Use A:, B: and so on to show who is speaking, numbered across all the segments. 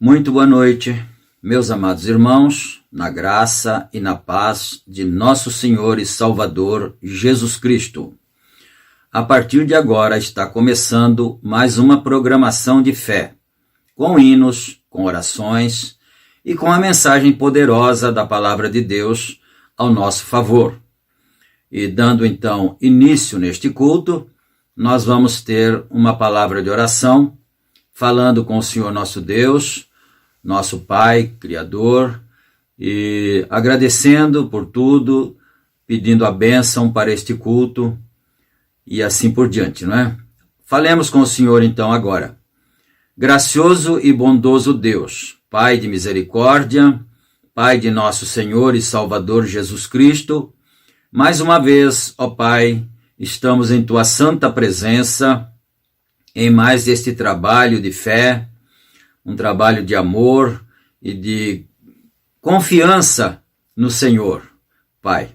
A: Muito boa noite, meus amados irmãos, na graça e na paz de nosso Senhor e Salvador Jesus Cristo. A partir de agora está começando mais uma programação de fé, com hinos, com orações e com a mensagem poderosa da Palavra de Deus ao nosso favor. E dando então início neste culto, nós vamos ter uma palavra de oração, falando com o Senhor nosso Deus, nosso Pai, Criador, e agradecendo por tudo, pedindo a bênção para este culto e assim por diante, não é? Falemos com o Senhor então agora. Gracioso e bondoso Deus, Pai de misericórdia, Pai de nosso Senhor e Salvador Jesus Cristo, mais uma vez, ó Pai, estamos em Tua santa presença, em mais este trabalho de fé, um trabalho de amor e de confiança no Senhor, Pai.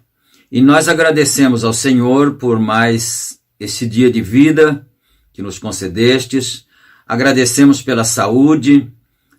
A: E nós agradecemos ao Senhor por mais esse dia de vida que nos concedestes, agradecemos pela saúde,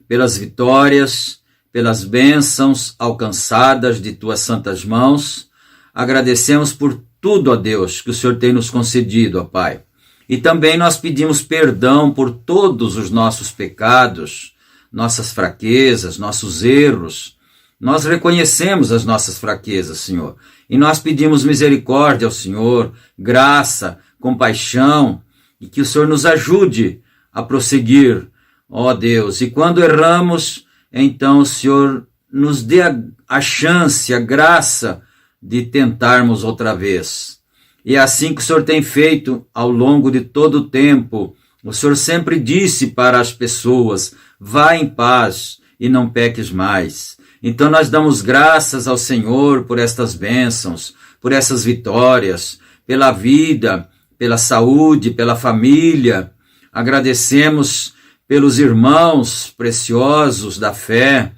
A: pelas vitórias, pelas bênçãos alcançadas de Tuas santas mãos, agradecemos por tudo, ó Deus, que o Senhor tem nos concedido, ó Pai. E também nós pedimos perdão por todos os nossos pecados, nossas fraquezas, nossos erros. Nós reconhecemos as nossas fraquezas, Senhor, e nós pedimos misericórdia ao Senhor, graça, compaixão, e que o Senhor nos ajude a prosseguir, ó Deus. E quando erramos, então o Senhor nos dê a chance, a graça de tentarmos outra vez. E é assim que o Senhor tem feito ao longo de todo o tempo. O Senhor sempre disse para as pessoas: vá em paz e não peques mais. Então nós damos graças ao Senhor por estas bênçãos, por essas vitórias, pela vida, pela saúde, pela família. Agradecemos pelos irmãos preciosos da fé,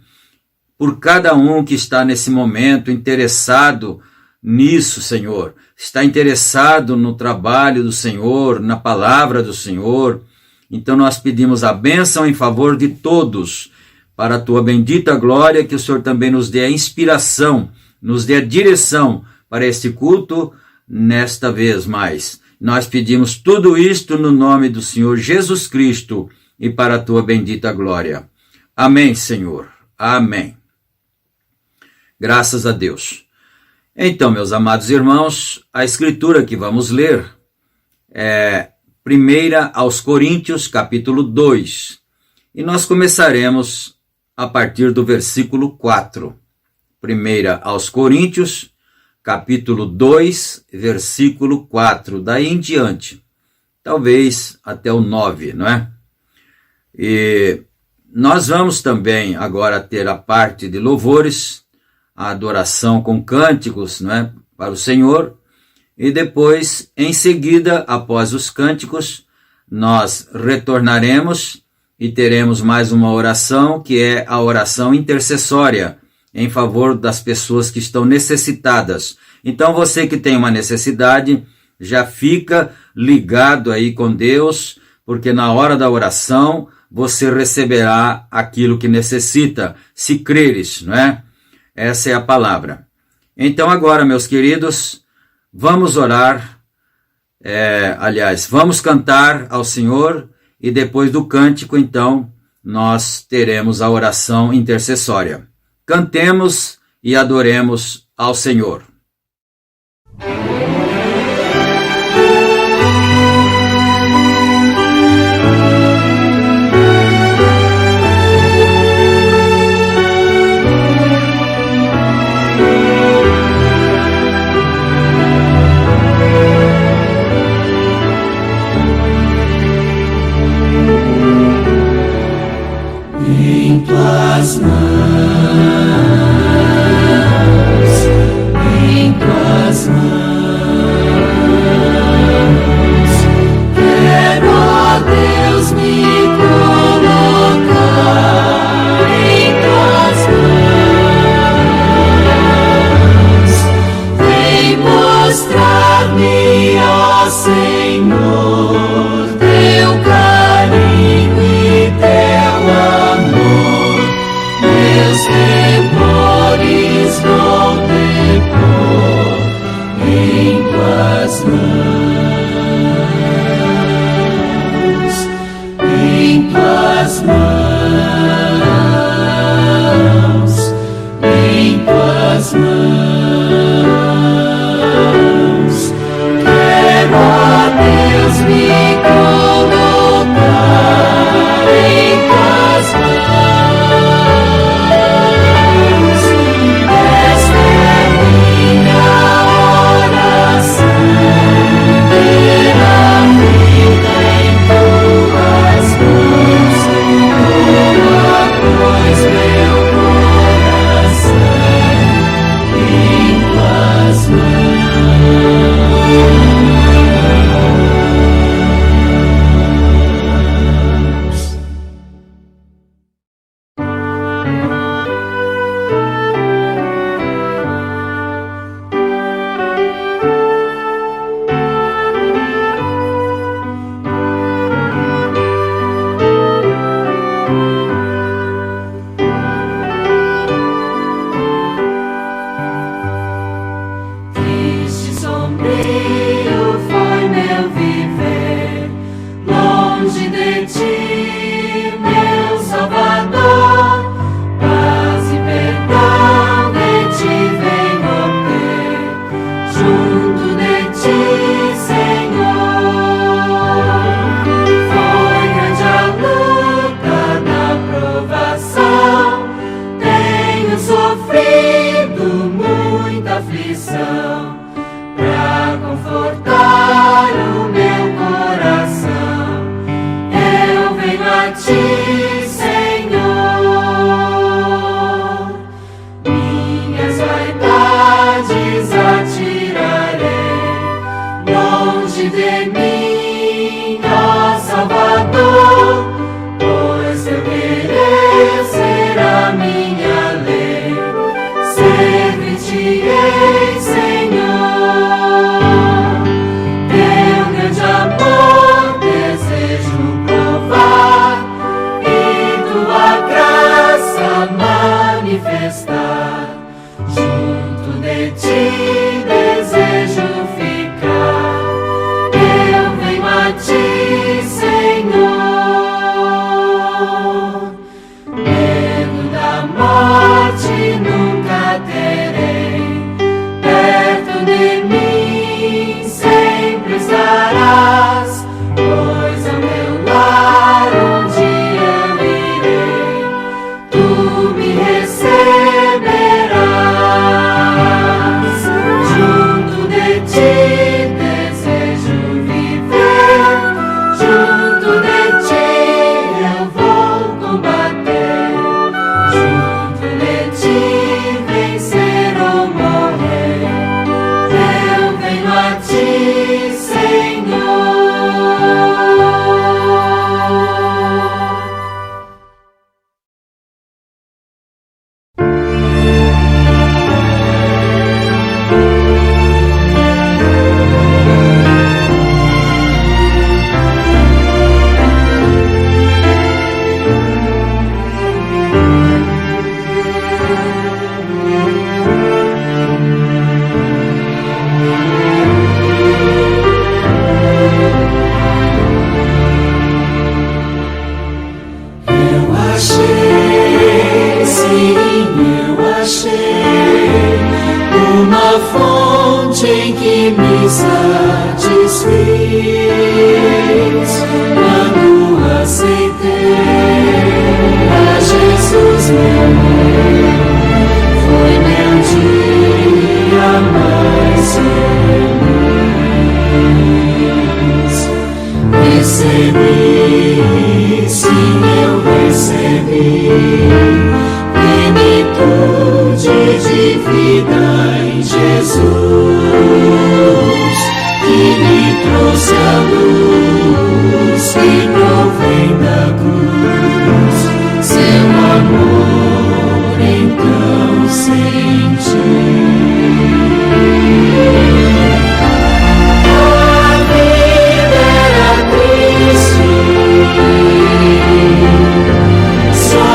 A: por cada um que está nesse momento interessado nisso, Senhor. Está interessado no trabalho do Senhor, na palavra do Senhor. Então nós pedimos a bênção em favor de todos, para a tua bendita glória, que o Senhor também nos dê a inspiração, nos dê a direção para este culto nesta vez mais. Nós pedimos tudo isto no nome do Senhor Jesus Cristo e para a tua bendita glória. Amém, Senhor. Amém. Graças a Deus. Então, meus amados irmãos, a escritura que vamos ler é 1 aos Coríntios, capítulo 2. E nós começaremos a partir do versículo 4. 1 aos Coríntios, capítulo 2, versículo 4. Daí em diante, talvez até o 9, não é? E nós vamos também agora ter a parte de louvores, a adoração com cânticos, não é? Para o Senhor. E depois, em seguida, após os cânticos, nós retornaremos e teremos mais uma oração, que é a oração intercessória, em favor das pessoas que estão necessitadas. Então você que tem uma necessidade, já fica ligado aí com Deus, porque na hora da oração você receberá aquilo que necessita, se creres, não é? Essa é a palavra. Então agora, meus queridos, vamos orar, vamos cantar ao Senhor, e depois do cântico, então, nós teremos a oração intercessória. Cantemos e adoremos ao Senhor.
B: Em tuas mãos, em tuas mãos, quero, ó Deus, me colocar em tuas mãos. Vem mostrar-me, ó Senhor, teu carinho e teu amor. Meus temores vou depor em tuas mãos, em tuas mãos, em tuas mãos. Quero, ó Deus, me colocar em tuas mãos. Esta é minha oração, ter a vida em tuas mãos. Toma, pois, meu coração a ti, Senhor. Minhas vaidades atirarei longe de mim, ó Salvador, pois eu querer ser a minha lei. Servir-te-ei, Senhor. Teu grande amor desejo provar e tua graça manifestar. Junto de ti desejo ficar. Eu venho a ti, Senhor. Medo da morte nunca terei. Perto de mim sempre estarás, pois ao meu lar onde eu irei, tu me receberás. Junto de ti desejo viver, junto de ti eu vou combater, junto de ti vencer ou morrer. Eu venho a ti, Senhor. Eu achei, sim, eu achei uma fonte em que me satisfiz quando aceitei a Jesus meu Deus. Foi meu dia mais feliz. Recebi, sim, eu recebi plenitude de vida em Jesus, que me trouxe a luz que provém da cruz. Seu amor então senti. A vida era triste, só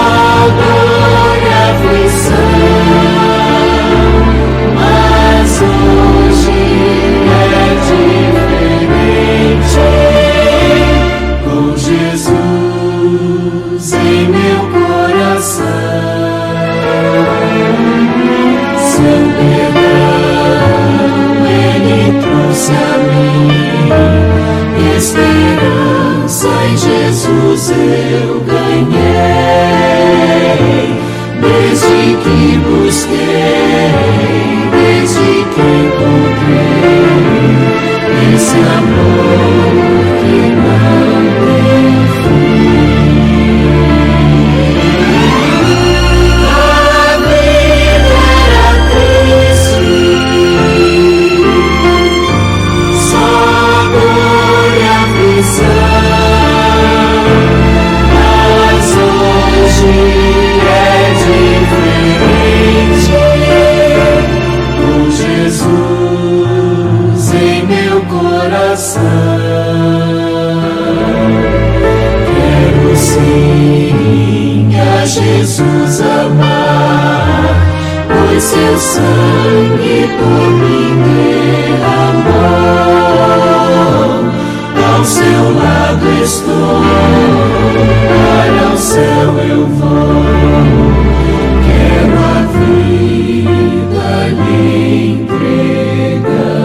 B: dor e aflição, mas hoje é diferente, com Jesus em meu coração. Seu perdão Ele trouxe a mim, esperança em Jesus eu ganhei, desde que busquei, desde que encontrei esse amor que não tem fim. A vida era triste, só dor e aflição, mas hoje é diferente, com Jesus em meu coração. Quero sim a Jesus amar, pois seu sangue por mim derramou. Ao seu lado estou, para o céu eu vou. Quero a vida lhe entregar.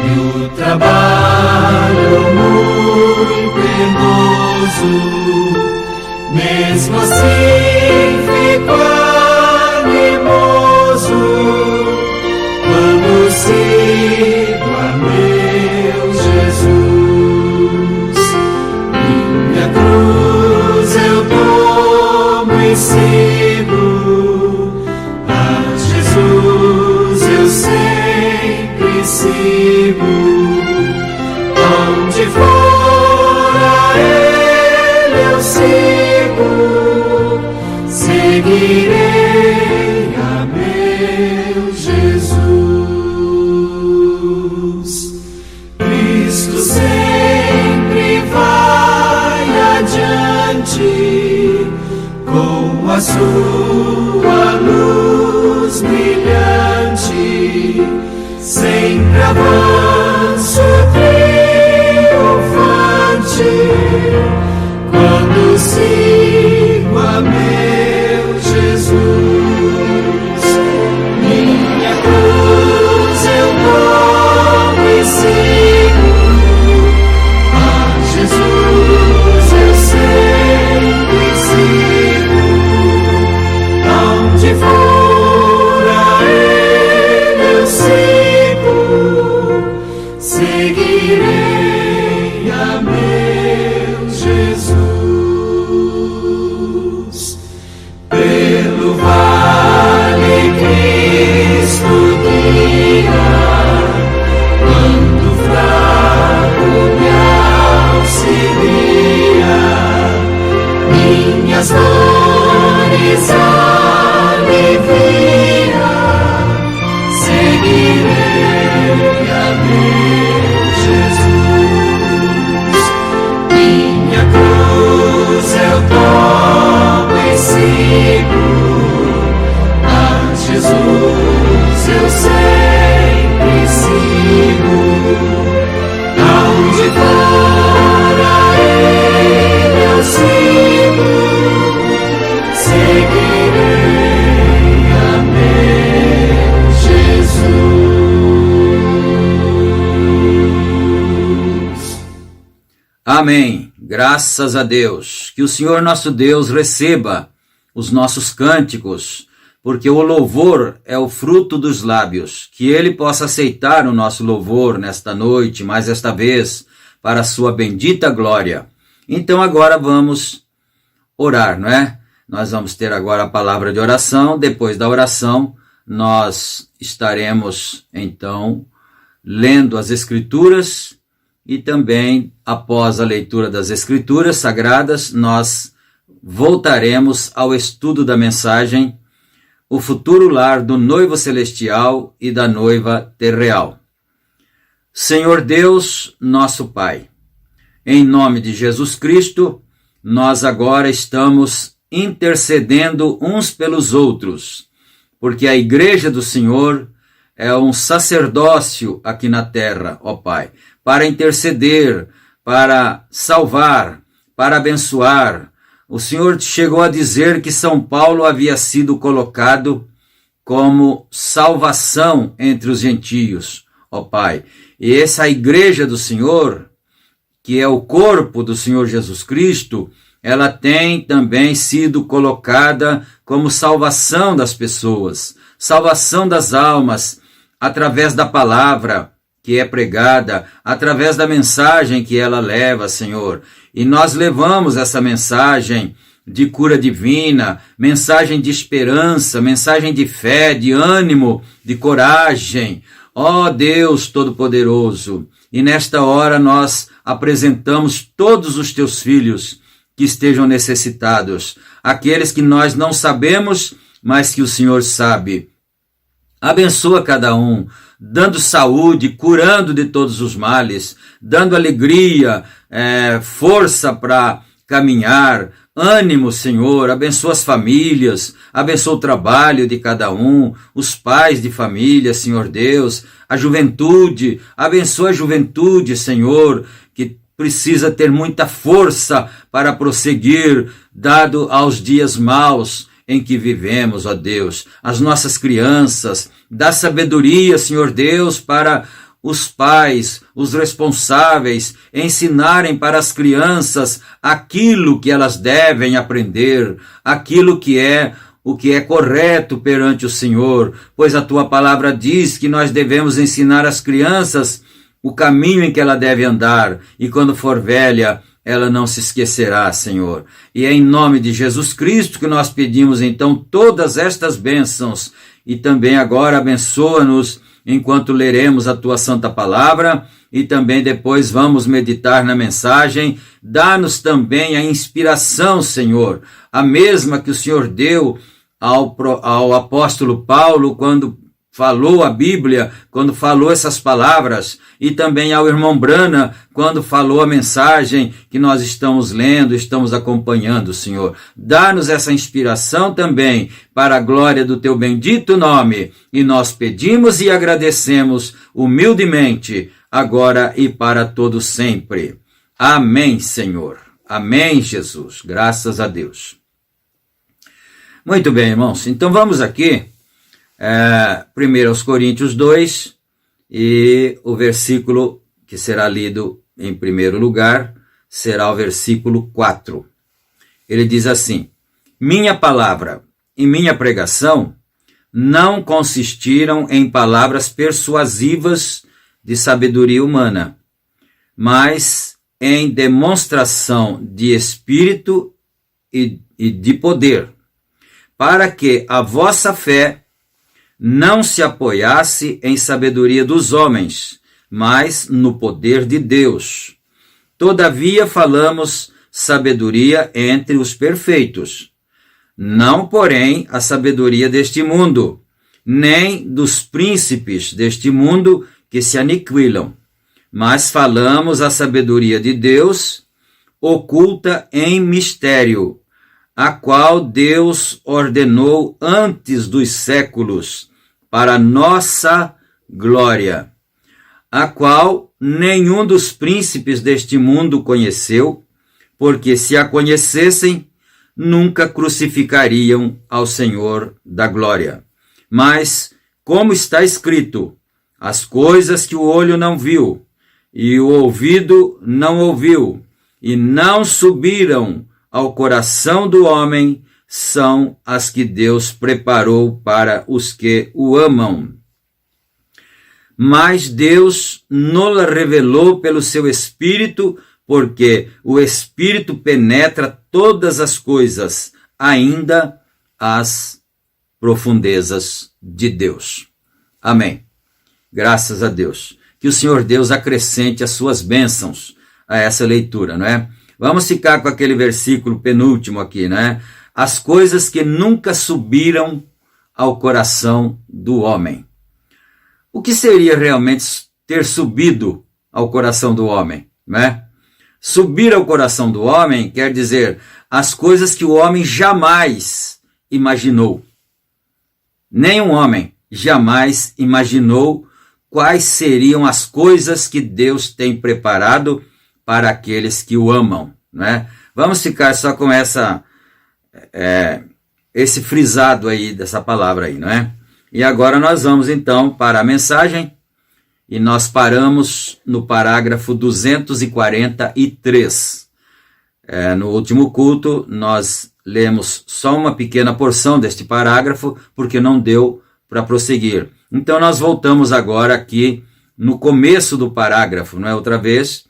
B: e o trabalho muito penoso, mesmo assim fico animoso quando sigo a meu Jesus. Minha cruz eu tomo e sigo, a Jesus eu sempre sigo. Onde for a Ele eu sigo, seguirei a meu Jesus. Cristo sempre vai adiante, com a sua luz brilhante, sempre avanço triunfante, quando sigo a meu Jesus. Minha cruz eu tomo e sigo, a Jesus eu sempre sigo. Onde for a Ele eu sigo, seguirei a meu Jesus. Pelo vale Cristo guia, quando fraco me auxilia, minhas dores alivia, seguirei a meu Jesus. Minha cruz eu tomo e sigo, a Jesus eu sempre sigo. Aonde for a Ele eu sigo, seguirei a meu Jesus.
A: Amém. Graças a Deus. Que o Senhor nosso Deus receba os nossos cânticos, porque o louvor é o fruto dos lábios. Que Ele possa aceitar o nosso louvor nesta noite, mais esta vez, para a sua bendita glória. Então agora vamos orar, não é? Nós vamos ter agora a palavra de oração. Depois da oração, nós estaremos, então, lendo as Escrituras e também, após a leitura das Escrituras Sagradas, nós voltaremos ao estudo da mensagem O Futuro Lar do Noivo Celestial e da Noiva Terreal. Senhor Deus, nosso Pai, em nome de Jesus Cristo, nós agora estamos intercedendo uns pelos outros, porque a Igreja do Senhor é um sacerdócio aqui na terra, ó Pai, para interceder, para salvar, para abençoar. O Senhor chegou a dizer que São Paulo havia sido colocado como salvação entre os gentios, ó Pai. E essa Igreja do Senhor, que é o corpo do Senhor Jesus Cristo, ela tem também sido colocada como salvação das pessoas, salvação das almas, através da palavra que é pregada, através da mensagem que ela leva, Senhor. E nós levamos essa mensagem de cura divina, mensagem de esperança, mensagem de fé, de ânimo, de coragem. Ó Deus Todo-Poderoso, e nesta hora nós apresentamos todos os teus filhos que estejam necessitados, aqueles que nós não sabemos, mas que o Senhor sabe. Abençoa cada um, dando saúde, curando de todos os males, dando alegria, força para caminhar, ânimo, Senhor. Abençoa as famílias, abençoa o trabalho de cada um, os pais de família, Senhor Deus, a juventude, abençoa a juventude, Senhor, que precisa ter muita força para prosseguir, dado aos dias maus, em que vivemos, ó Deus, as nossas crianças, dá sabedoria, Senhor Deus, para os pais, os responsáveis, ensinarem para as crianças aquilo que elas devem aprender, aquilo que é o que é correto perante o Senhor, pois a tua palavra diz que nós devemos ensinar às crianças o caminho em que ela deve andar, e quando for velha, ela não se esquecerá, Senhor. E é em nome de Jesus Cristo que nós pedimos então todas estas bênçãos, e também agora abençoa-nos enquanto leremos a tua santa palavra, e também depois vamos meditar na mensagem. Dá-nos também a inspiração, Senhor, a mesma que o Senhor deu ao apóstolo Paulo quando falou a Bíblia, quando falou essas palavras, e também ao irmão Brana, quando falou a mensagem que nós estamos lendo, estamos acompanhando, Senhor. Dá-nos essa inspiração também, para a glória do teu bendito nome, e nós pedimos e agradecemos humildemente, agora e para todo sempre. Amém, Senhor. Amém, Jesus. Graças a Deus. Muito bem, irmãos. Então vamos aqui, 1 Coríntios 2, e o versículo que será lido em primeiro lugar será o versículo 4. Ele diz assim: minha palavra e minha pregação não consistiram em palavras persuasivas de sabedoria humana, mas em demonstração de espírito e de poder, para que a vossa fé não se apoiasse em sabedoria dos homens, mas no poder de Deus. Todavia falamos sabedoria entre os perfeitos, não, porém, a sabedoria deste mundo, nem dos príncipes deste mundo que se aniquilam, mas falamos a sabedoria de Deus, oculta em mistério, a qual Deus ordenou antes dos séculos, para nossa glória, a qual nenhum dos príncipes deste mundo conheceu, porque se a conhecessem, nunca crucificariam ao Senhor da glória. Mas, como está escrito, as coisas que o olho não viu, e o ouvido não ouviu, e não subiram ao coração do homem, são as que Deus preparou para os que o amam. Mas Deus nos revelou pelo seu Espírito, porque o Espírito penetra todas as coisas, ainda as profundezas de Deus. Amém. Graças a Deus. Que o Senhor Deus acrescente as suas bênçãos a essa leitura, não é? Vamos ficar com aquele versículo penúltimo aqui, né? As coisas que nunca subiram ao coração do homem. O que seria realmente ter subido ao coração do homem, né? Subir ao coração do homem quer dizer as coisas que o homem jamais imaginou. Nenhum homem jamais imaginou quais seriam as coisas que Deus tem preparado para aqueles que o amam, né? Vamos ficar só com esse frisado aí dessa palavra aí, não é? E agora nós vamos então para a mensagem, e nós paramos no parágrafo 243. No último culto nós lemos só uma pequena porção deste parágrafo, porque não deu para prosseguir. Então nós voltamos agora aqui no começo do parágrafo, não é? Outra vez,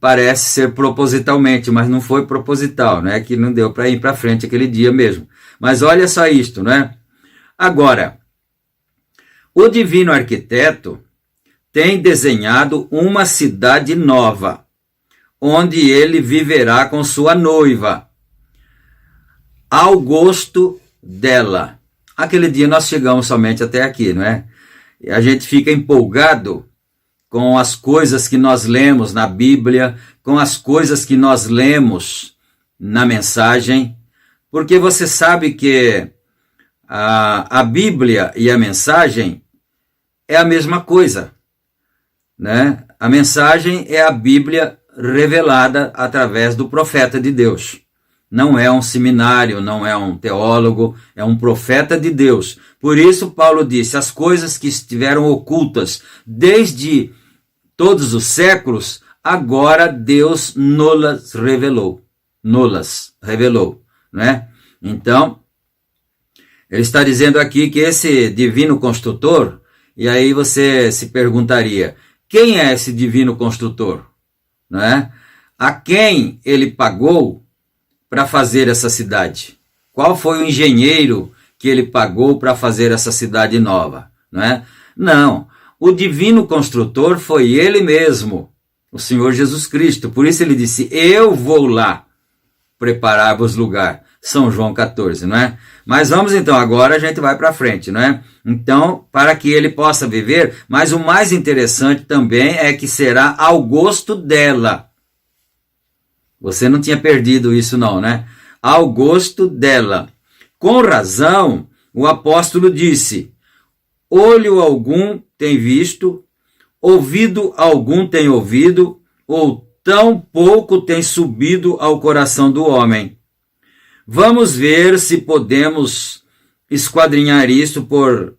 A: parece ser propositalmente, mas não foi proposital, né? Que não deu para ir para frente aquele dia mesmo. Mas olha só isto, né? Agora, o divino arquiteto tem desenhado uma cidade nova, onde ele viverá com sua noiva, ao gosto dela. Aquele dia nós chegamos somente até aqui, não é? E a gente fica empolgado com as coisas que nós lemos na Bíblia, com as coisas que nós lemos na mensagem, porque você sabe que a Bíblia e a mensagem é a mesma coisa, né? A mensagem é a Bíblia revelada através do profeta de Deus. não é um seminário, não é um teólogo, é um profeta de Deus. Por isso Paulo disse, as coisas que estiveram ocultas desde todos os séculos, agora Deus nos revelou, não é? Então, ele está dizendo aqui que esse divino construtor, e aí você se perguntaria, quem é esse divino construtor? Não é? A quem ele pagou para fazer essa cidade? Qual foi o engenheiro que ele pagou para fazer essa cidade nova? Não é? Não, o divino construtor foi ele mesmo, o Senhor Jesus Cristo. Por isso ele disse, eu vou lá preparar-vos lugar. São João 14, não é? Mas vamos então, agora a gente vai para frente, não é? Então, para que ele possa viver, mas o mais interessante também é que será ao gosto dela. Você não tinha perdido isso não, né? Ao gosto dela. Com razão, o apóstolo disse, olho algum tem visto, ouvido algum tem ouvido, ou tão pouco tem subido ao coração do homem. Vamos ver se podemos esquadrinhar isso por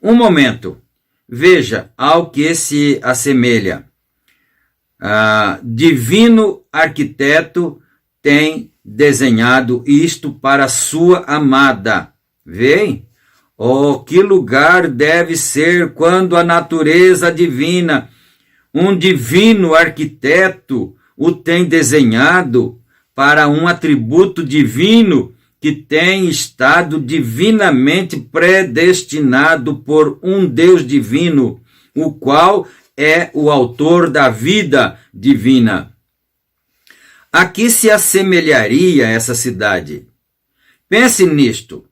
A: um momento. Veja, ao que se assemelha. Divino arquiteto tem desenhado isto para sua amada. Vêem? Oh, que lugar deve ser quando a natureza divina, um divino arquiteto o tem desenhado para um atributo divino que tem estado divinamente predestinado por um Deus divino, o qual é o autor da vida divina. A que se assemelharia essa cidade? Pense nisto.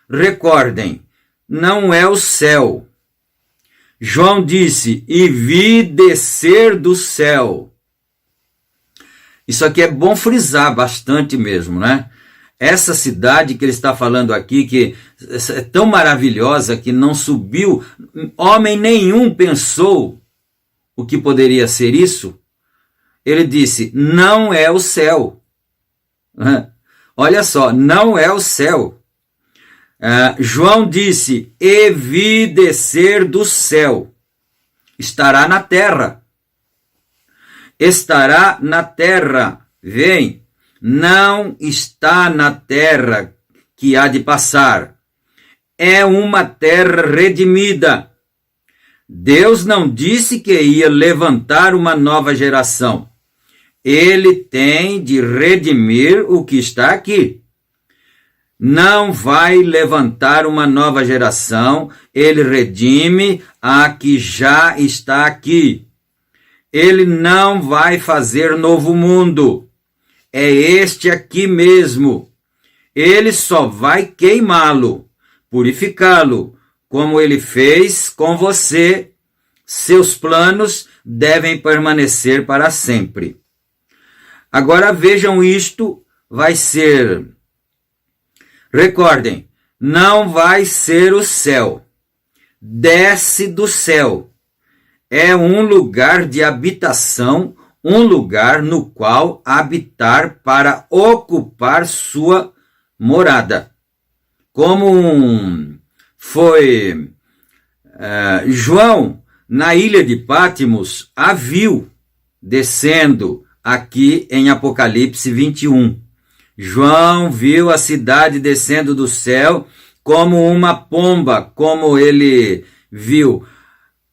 A: Recordem, não é o céu. João disse, e vi descer do céu. Isso aqui é bom frisar bastante mesmo, né? Essa cidade que ele está falando aqui, que é tão maravilhosa que não subiu, homem nenhum pensou o que poderia ser isso. Ele disse, não é o céu. Olha só, não é o céu. João disse, e vi descer do céu. Estará na terra. Estará na terra. Vem, não está na terra que há de passar. É uma terra redimida. Deus não disse que ia levantar uma nova geração. Ele tem de redimir o que está aqui. Não vai levantar uma nova geração, ele redime a que já está aqui. Ele não vai fazer novo mundo. É este aqui mesmo. Ele só vai queimá-lo, purificá-lo, como ele fez com você. Seus planos devem permanecer para sempre. Agora vejam isto, vai ser... Recordem, não vai ser o céu. Desce do céu. É um lugar de habitação, um lugar no qual habitar para ocupar sua morada. Como foi João, na ilha de Pátimos, a viu descendo aqui em Apocalipse 21. João viu a cidade descendo do céu como uma pomba, como ele viu.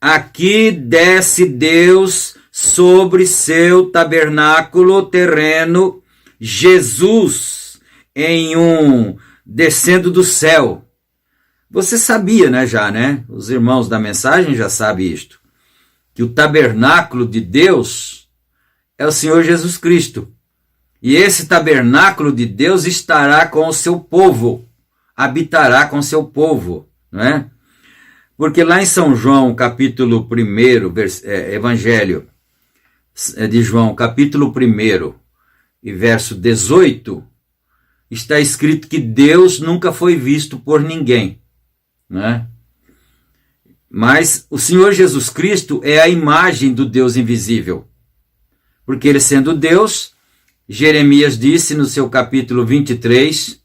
A: Aqui desce Deus sobre seu tabernáculo terreno, Jesus descendo do céu. Você sabia, né, já, né? Os irmãos da mensagem já sabem isto. Que o tabernáculo de Deus é o Senhor Jesus Cristo. E esse tabernáculo de Deus estará com o seu povo, habitará com o seu povo, não é? Porque lá em São João, capítulo 1, Evangelho de João, capítulo 1 e verso 18, está escrito que Deus nunca foi visto por ninguém, não é? Mas o Senhor Jesus Cristo é a imagem do Deus invisível, porque ele sendo Deus, Jeremias disse no seu capítulo 23,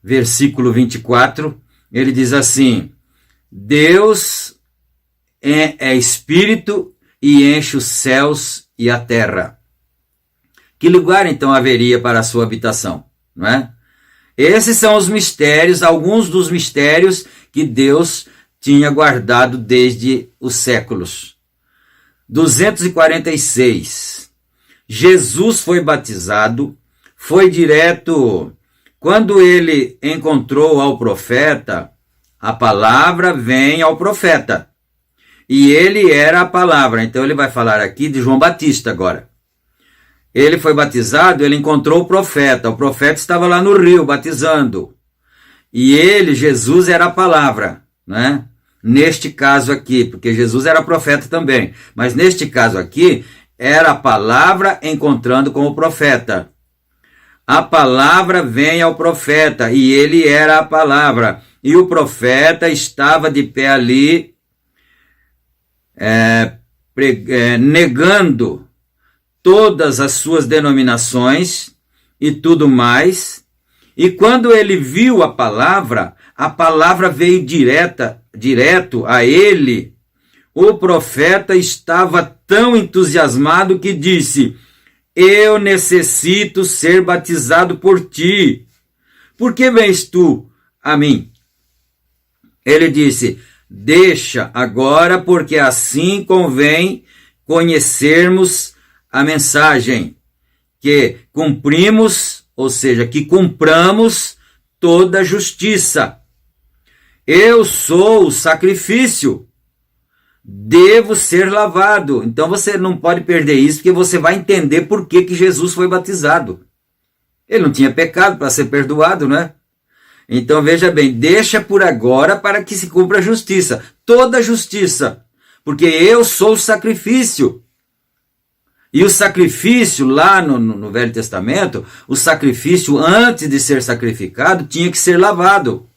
A: versículo 24, ele diz assim: Deus é espírito e enche os céus e a terra. Que lugar então haveria para a sua habitação, não é? Esses são os mistérios, alguns dos mistérios que Deus tinha guardado desde os séculos. 246. Jesus foi batizado, foi direto. Quando ele encontrou ao profeta, a palavra vem ao profeta. E ele era a palavra. Então ele vai falar aqui de João Batista agora. Ele foi batizado, ele encontrou o profeta estava lá no rio batizando. E ele, Jesus, era a palavra, né? Neste caso aqui, porque Jesus era profeta também, mas neste caso aqui, era a palavra encontrando com o profeta. A palavra vem ao profeta, e ele era a palavra. E o profeta estava de pé ali, negando todas as suas denominações e tudo mais. E quando ele viu a palavra veio direto a ele. O profeta estava tão entusiasmado que disse: eu necessito ser batizado por ti. Por que vens tu a mim? Ele disse: deixa agora, porque assim convém conhecermos a mensagem, que cumprimos, ou seja, que cumpramos toda a justiça. Eu sou o sacrifício, devo ser lavado. Então você não pode perder isso, porque você vai entender por que Jesus foi batizado. Ele não tinha pecado para ser perdoado, né? Então veja bem, deixa por agora para que se cumpra a justiça, toda a justiça, porque eu sou o sacrifício. E o sacrifício lá no Velho Testamento, o sacrifício antes de ser sacrificado tinha que ser lavado.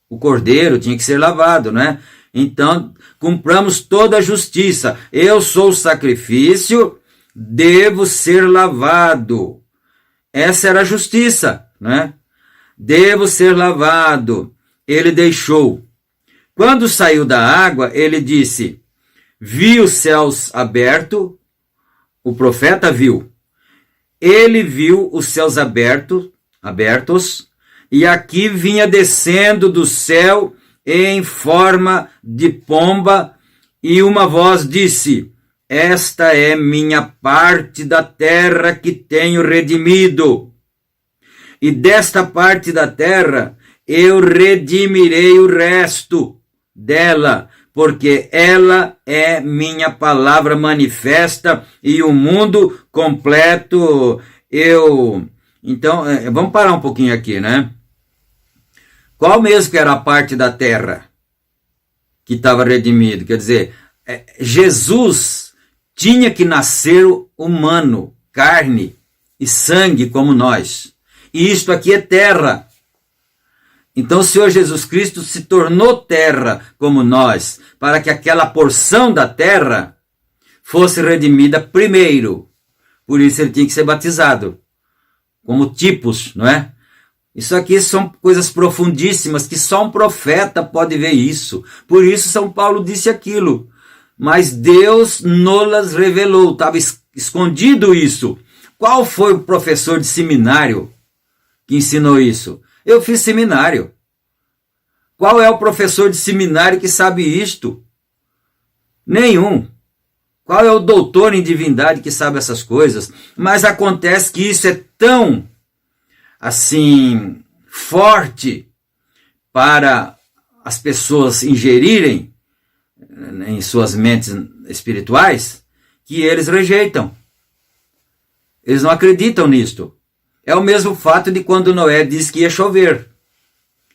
A: O cordeiro tinha que ser lavado, né? Então, cumpramos toda a justiça. Eu sou o sacrifício, devo ser lavado. Essa era a justiça, né? Devo ser lavado. Ele deixou. Quando saiu da água, ele disse: vi os céus abertos. O profeta viu. Ele viu os céus abertos, e aqui vinha descendo do céu em forma de pomba, e uma voz disse: esta é minha parte da terra que tenho redimido. E desta parte da terra eu redimirei o resto dela, porque ela é minha palavra manifesta e o mundo completo Então, vamos parar um pouquinho aqui, né? Qual mesmo que era a parte da terra que estava redimido? Quer dizer, Jesus tinha que nascer humano, carne e sangue como nós. E isto aqui é terra. Então o Senhor Jesus Cristo se tornou terra como nós, para que aquela porção da terra fosse redimida primeiro. Por isso ele tinha que ser batizado, como tipos, não é? Isso aqui são coisas profundíssimas, que só um profeta pode ver isso. Por isso São Paulo disse aquilo. Mas Deus nos revelou, estava escondido isso. Qual foi o professor de seminário que ensinou isso? Eu fiz seminário. Qual é o professor de seminário que sabe isto? Nenhum. Qual é o doutor em divindade que sabe essas coisas? Mas acontece que isso é tão, assim, forte para as pessoas ingerirem em suas mentes espirituais, que eles rejeitam. Eles não acreditam nisto. É o mesmo fato de quando Noé disse que ia chover.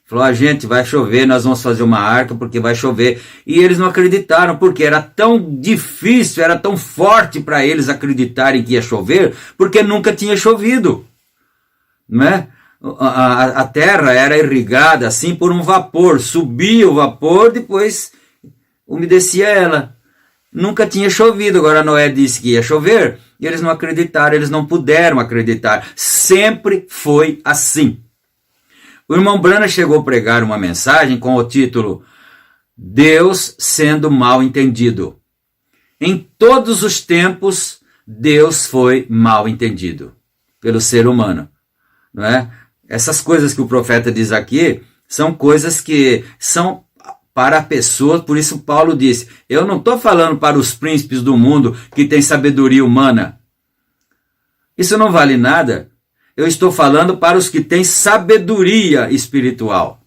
A: Falou: gente, vai chover, nós vamos fazer uma arca porque vai chover. E eles não acreditaram, porque era tão difícil, era tão forte para eles acreditarem que ia chover, porque nunca tinha chovido. Não é? A terra era irrigada assim por um vapor. Subia o vapor, depois umedecia ela. Nunca tinha chovido. Agora Noé disse que ia chover, e eles não acreditaram, eles não puderam acreditar. Sempre foi assim. O irmão Branham chegou a pregar uma mensagem com o título Deus sendo mal entendido. Em todos os tempos, Deus foi mal entendido pelo ser humano, não é? Essas coisas que o profeta diz aqui são coisas que são para pessoas, por isso Paulo disse, eu não estou falando para os príncipes do mundo que têm sabedoria humana. Isso não vale nada. Eu estou falando para os que têm sabedoria espiritual.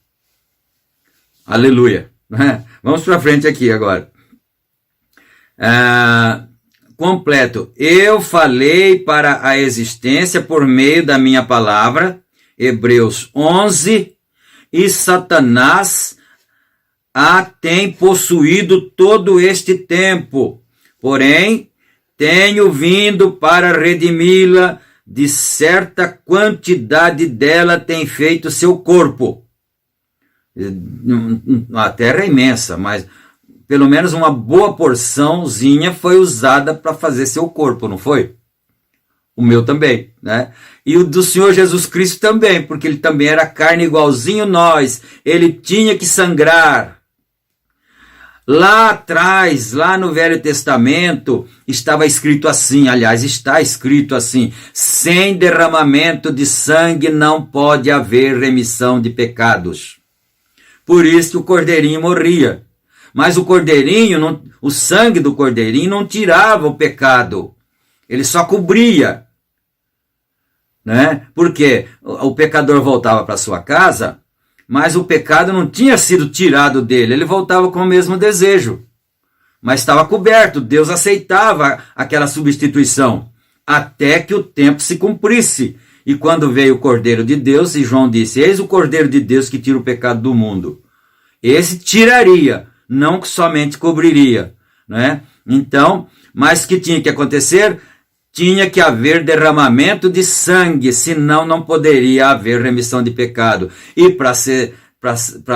A: Aleluia. Vamos para frente aqui agora. Completo. Eu falei para a existência por meio da minha palavra, Hebreus 11, e Satanás a tem possuído todo este tempo. Porém, tenho vindo para redimi-la, de certa quantidade dela tem feito seu corpo. A terra é imensa, mas pelo menos uma boa porçãozinha foi usada para fazer seu corpo, não foi? O meu também, né? E o do Senhor Jesus Cristo também, porque ele também era carne igualzinho nós. Ele tinha que sangrar. Lá atrás, lá no Velho Testamento, estava escrito assim, aliás, está escrito assim, sem derramamento de sangue não pode haver remissão de pecados. Por isso que o cordeirinho morria. Mas o cordeirinho, o sangue do cordeirinho não tirava o pecado. Ele só cobria. Né? Porque o pecador voltava para sua casa, mas o pecado não tinha sido tirado dele. Ele voltava com o mesmo desejo. Mas estava coberto. Deus aceitava aquela substituição. Até que o tempo se cumprisse. E quando veio o Cordeiro de Deus, e João disse, eis o Cordeiro de Deus que tira o pecado do mundo. Esse tiraria, não que somente cobriria, né? Então, mas o que tinha que acontecer? Tinha que haver derramamento de sangue, senão não poderia haver remissão de pecado. E para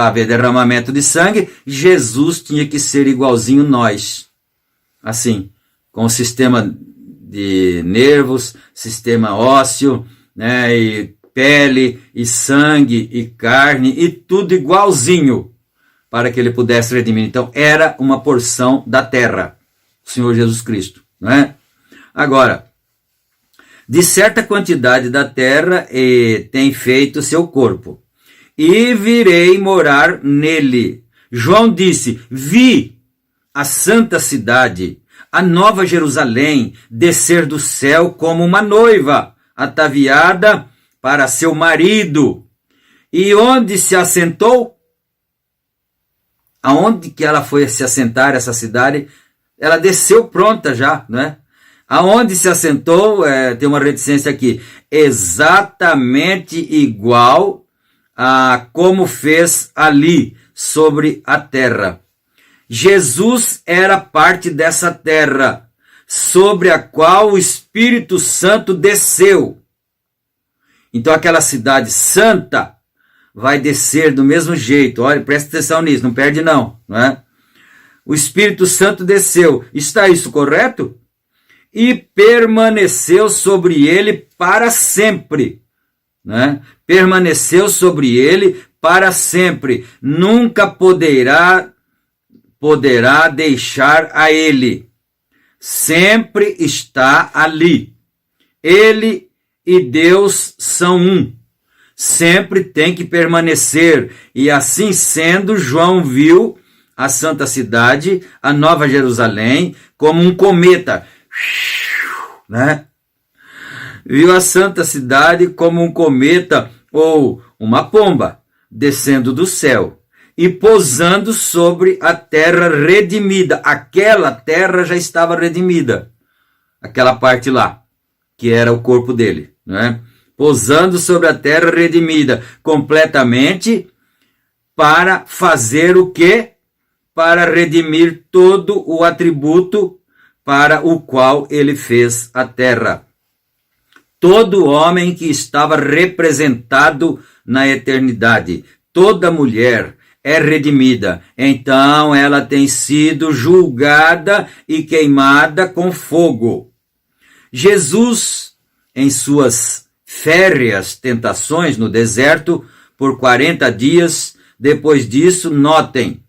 A: haver derramamento de sangue, Jesus tinha que ser igualzinho nós. Assim, com o sistema de nervos, sistema ósseo, né, e pele, e sangue, e carne, e tudo igualzinho, para que ele pudesse redimir. Então, era uma porção da terra, o Senhor Jesus Cristo, não é? Agora, de certa quantidade da terra tem feito seu corpo, e virei morar nele. João disse, vi a santa cidade, a nova Jerusalém, descer do céu como uma noiva, ataviada para seu marido. E onde se assentou? Aonde que ela foi se assentar, essa cidade? Ela desceu pronta já, não é? Aonde se assentou, tem uma reticência aqui, exatamente igual a como fez ali, sobre a terra. Jesus era parte dessa terra, sobre a qual o Espírito Santo desceu. Então aquela cidade santa vai descer do mesmo jeito. Olha, presta atenção nisso, não perde não é? O Espírito Santo desceu. Está isso correto? E permaneceu sobre ele para sempre. Né? Permaneceu sobre ele para sempre. Nunca poderá deixar a ele. Sempre está ali. Ele e Deus são um. Sempre tem que permanecer. E assim sendo, João viu a santa cidade, a Nova Jerusalém, como um cometa. Né? Viu a santa cidade como um cometa ou uma pomba descendo do céu e pousando sobre a terra redimida. Aquela terra já estava redimida, aquela parte lá, que era o corpo dele, né? Pousando sobre a terra redimida completamente, para fazer o quê? Para redimir todo o atributo para o qual ele fez a terra. Todo homem que estava representado na eternidade, toda mulher é redimida. Então ela tem sido julgada e queimada com fogo. Jesus, em suas férreas tentações no deserto, por 40 dias, depois disso, notem,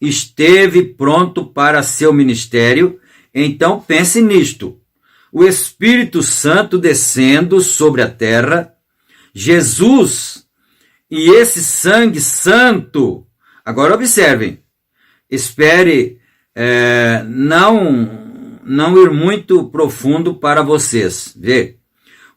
A: esteve pronto para seu ministério. Então pense nisto. O Espírito Santo descendo sobre a terra, Jesus e esse sangue santo. Agora observem, espere não ir muito profundo para vocês. Vê,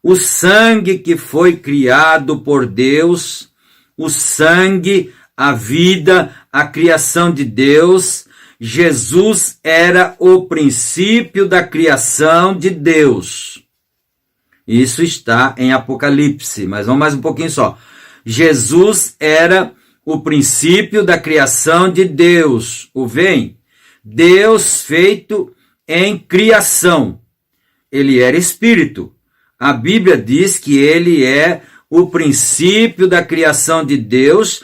A: o sangue que foi criado por Deus, o sangue, a vida, a criação de Deus, Jesus era o princípio da criação de Deus. Isso está em Apocalipse, mas vamos mais um pouquinho só. Jesus era o princípio da criação de Deus. O veem? Deus feito em criação. Ele era espírito. A Bíblia diz que ele é o princípio da criação de Deus.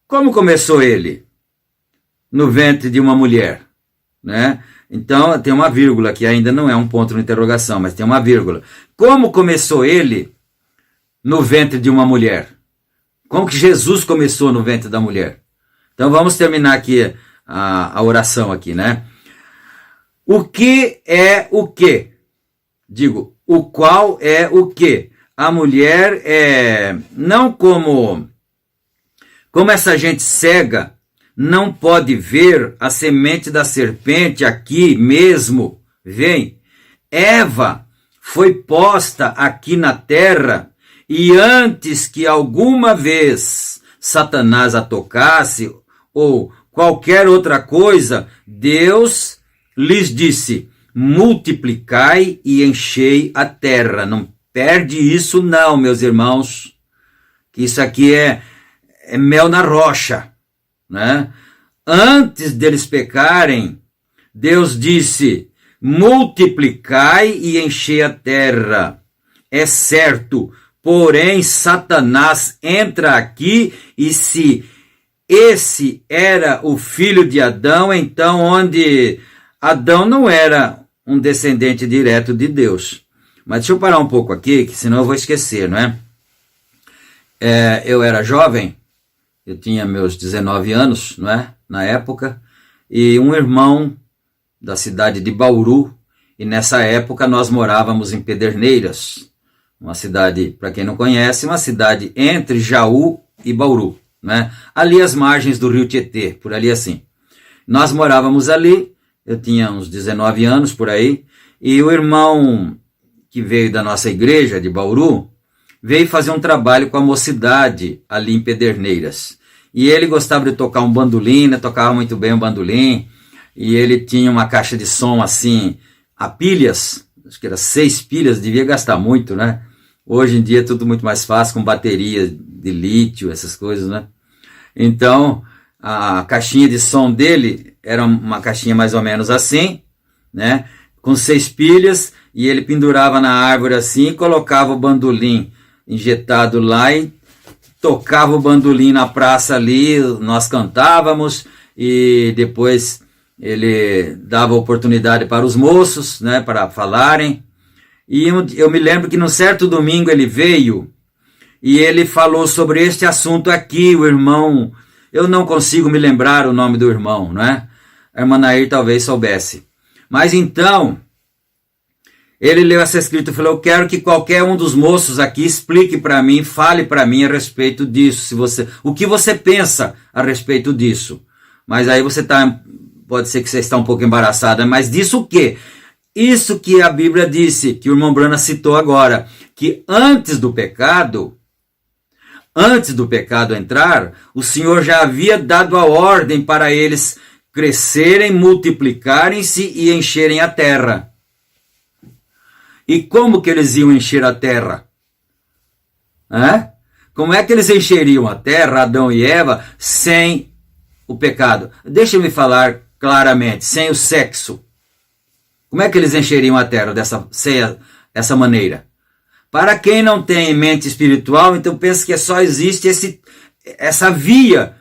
A: Como começou ele? No ventre de uma mulher, né? Então tem uma vírgula que ainda não é um ponto de interrogação, mas tem uma vírgula. Como começou ele no ventre de uma mulher? Como que Jesus começou no ventre da mulher? Então vamos terminar aqui a oração aqui, né? O que é o quê? Digo, o qual é o quê? A mulher não como essa gente cega não pode ver a semente da serpente aqui mesmo. Vem, Eva foi posta aqui na terra e antes que alguma vez Satanás a tocasse ou qualquer outra coisa, Deus lhes disse, multiplicai e enchei a terra. Não perde isso não, meus irmãos, que isso aqui é mel na rocha, né? Antes deles pecarem, Deus disse, multiplicai e enchei a terra. É certo, porém Satanás entra aqui e se esse era o filho de Adão, então onde Adão não era um descendente direto de Deus. Mas deixa eu parar um pouco aqui, que senão eu vou esquecer, não é? Eu era jovem, eu tinha meus 19 anos, não é? Na época, e um irmão da cidade de Bauru, e nessa época nós morávamos em Pederneiras, uma cidade, para quem não conhece, uma cidade entre Jaú e Bauru, né? Ali às margens do rio Tietê, por ali assim. Nós morávamos ali, eu tinha uns 19 anos por aí, e o irmão que veio da nossa igreja de Bauru, veio fazer um trabalho com a mocidade ali em Pederneiras. E ele gostava de tocar um bandolim, né? Tocava muito bem o bandolim, e ele tinha uma caixa de som assim, a pilhas, acho que era 6 pilhas, devia gastar muito, né? Hoje em dia é tudo muito mais fácil, com bateria de lítio, essas coisas, né? Então, a caixinha de som dele era uma caixinha mais ou menos assim, né? Com 6 pilhas, e ele pendurava na árvore assim, colocava o bandolim injetado lá e tocava o bandolim na praça ali, nós cantávamos, e depois ele dava oportunidade para os moços, né, para falarem. E eu me lembro que num certo domingo ele veio e ele falou sobre este assunto aqui, o irmão, eu não consigo me lembrar o nome do irmão, né? A irmã Nair talvez soubesse. Mas então, ele leu essa escrita e falou, eu quero que qualquer um dos moços aqui explique para mim, fale para mim a respeito disso, o que você pensa a respeito disso. Mas aí pode ser que você está um pouco embaraçada, mas disso o quê? Isso que a Bíblia disse, que o irmão Brana citou agora, que antes do pecado entrar, o Senhor já havia dado a ordem para eles crescerem, multiplicarem-se e encherem a terra. E como que eles iam encher a terra? Como é que eles encheriam a terra, Adão e Eva, sem o pecado? Deixa-me falar claramente, sem o sexo. Como é que eles encheriam a terra dessa maneira? Para quem não tem mente espiritual, então pensa que só existe essa via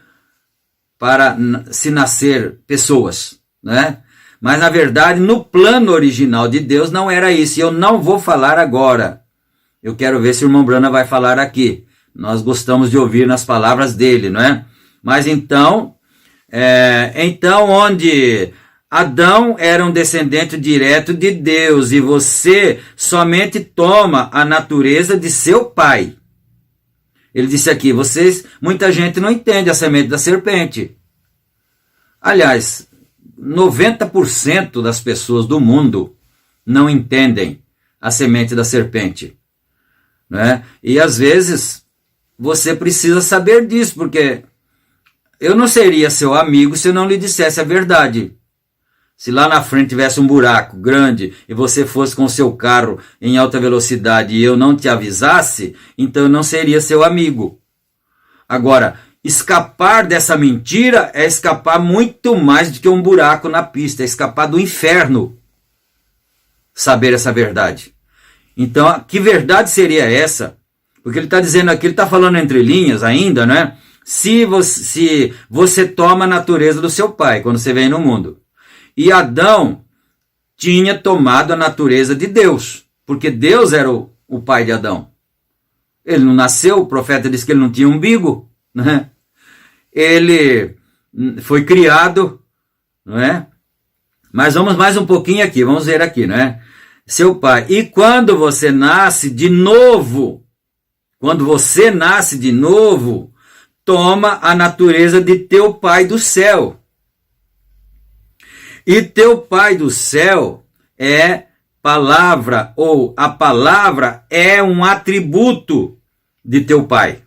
A: para se nascer pessoas, né? Mas, na verdade, no plano original de Deus não era isso. E eu não vou falar agora. Eu quero ver se o irmão Brana vai falar aqui. Nós gostamos de ouvir nas palavras dele, não é? Mas então, onde Adão era um descendente direto de Deus e você somente toma a natureza de seu pai. Ele disse aqui, muita gente não entende a semente da serpente. Aliás, 90% das pessoas do mundo não entendem a semente da serpente, né? E às vezes você precisa saber disso, porque eu não seria seu amigo se eu não lhe dissesse a verdade. Se lá na frente tivesse um buraco grande e você fosse com o seu carro em alta velocidade e eu não te avisasse, então eu não seria seu amigo. Agora, escapar dessa mentira é escapar muito mais do que um buraco na pista, é escapar do inferno. Saber essa verdade. Então, que verdade seria essa? Porque ele está dizendo aqui, ele está falando entre linhas ainda, né? Se você toma a natureza do seu pai quando você vem no mundo. E Adão tinha tomado a natureza de Deus, porque Deus era o pai de Adão. Ele não nasceu, o profeta disse que ele não tinha umbigo, né? Ele foi criado, não é? Mas vamos mais um pouquinho aqui, vamos ver aqui, né? Seu pai. E quando você nasce de novo, toma a natureza de teu pai do céu. E teu pai do céu é palavra, ou a palavra é um atributo de teu pai.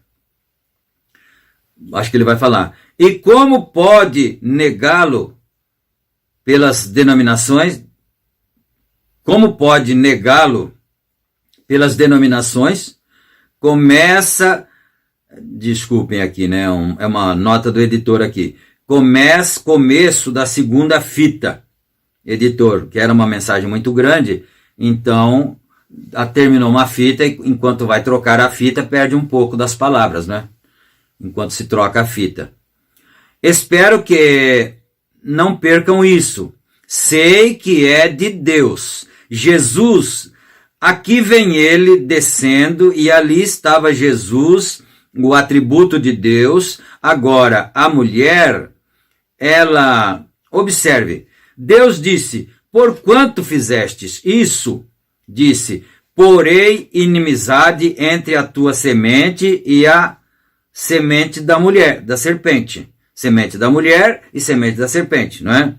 A: Acho que ele vai falar. E como pode negá-lo pelas denominações? Como pode negá-lo pelas denominações? Desculpem aqui, né? É uma nota do editor aqui. Começo da segunda fita, editor, que era uma mensagem muito grande, então terminou uma fita e enquanto vai trocar a fita perde um pouco das palavras, né? Enquanto se troca a fita. Espero que não percam isso. Sei que é de Deus. Jesus, aqui vem ele descendo e ali estava Jesus, o atributo de Deus. Agora, a mulher, observe, Deus disse, por quanto fizestes isso? Disse, porei inimizade entre a tua semente e a semente da mulher, da serpente. Semente da mulher e semente da serpente, não é?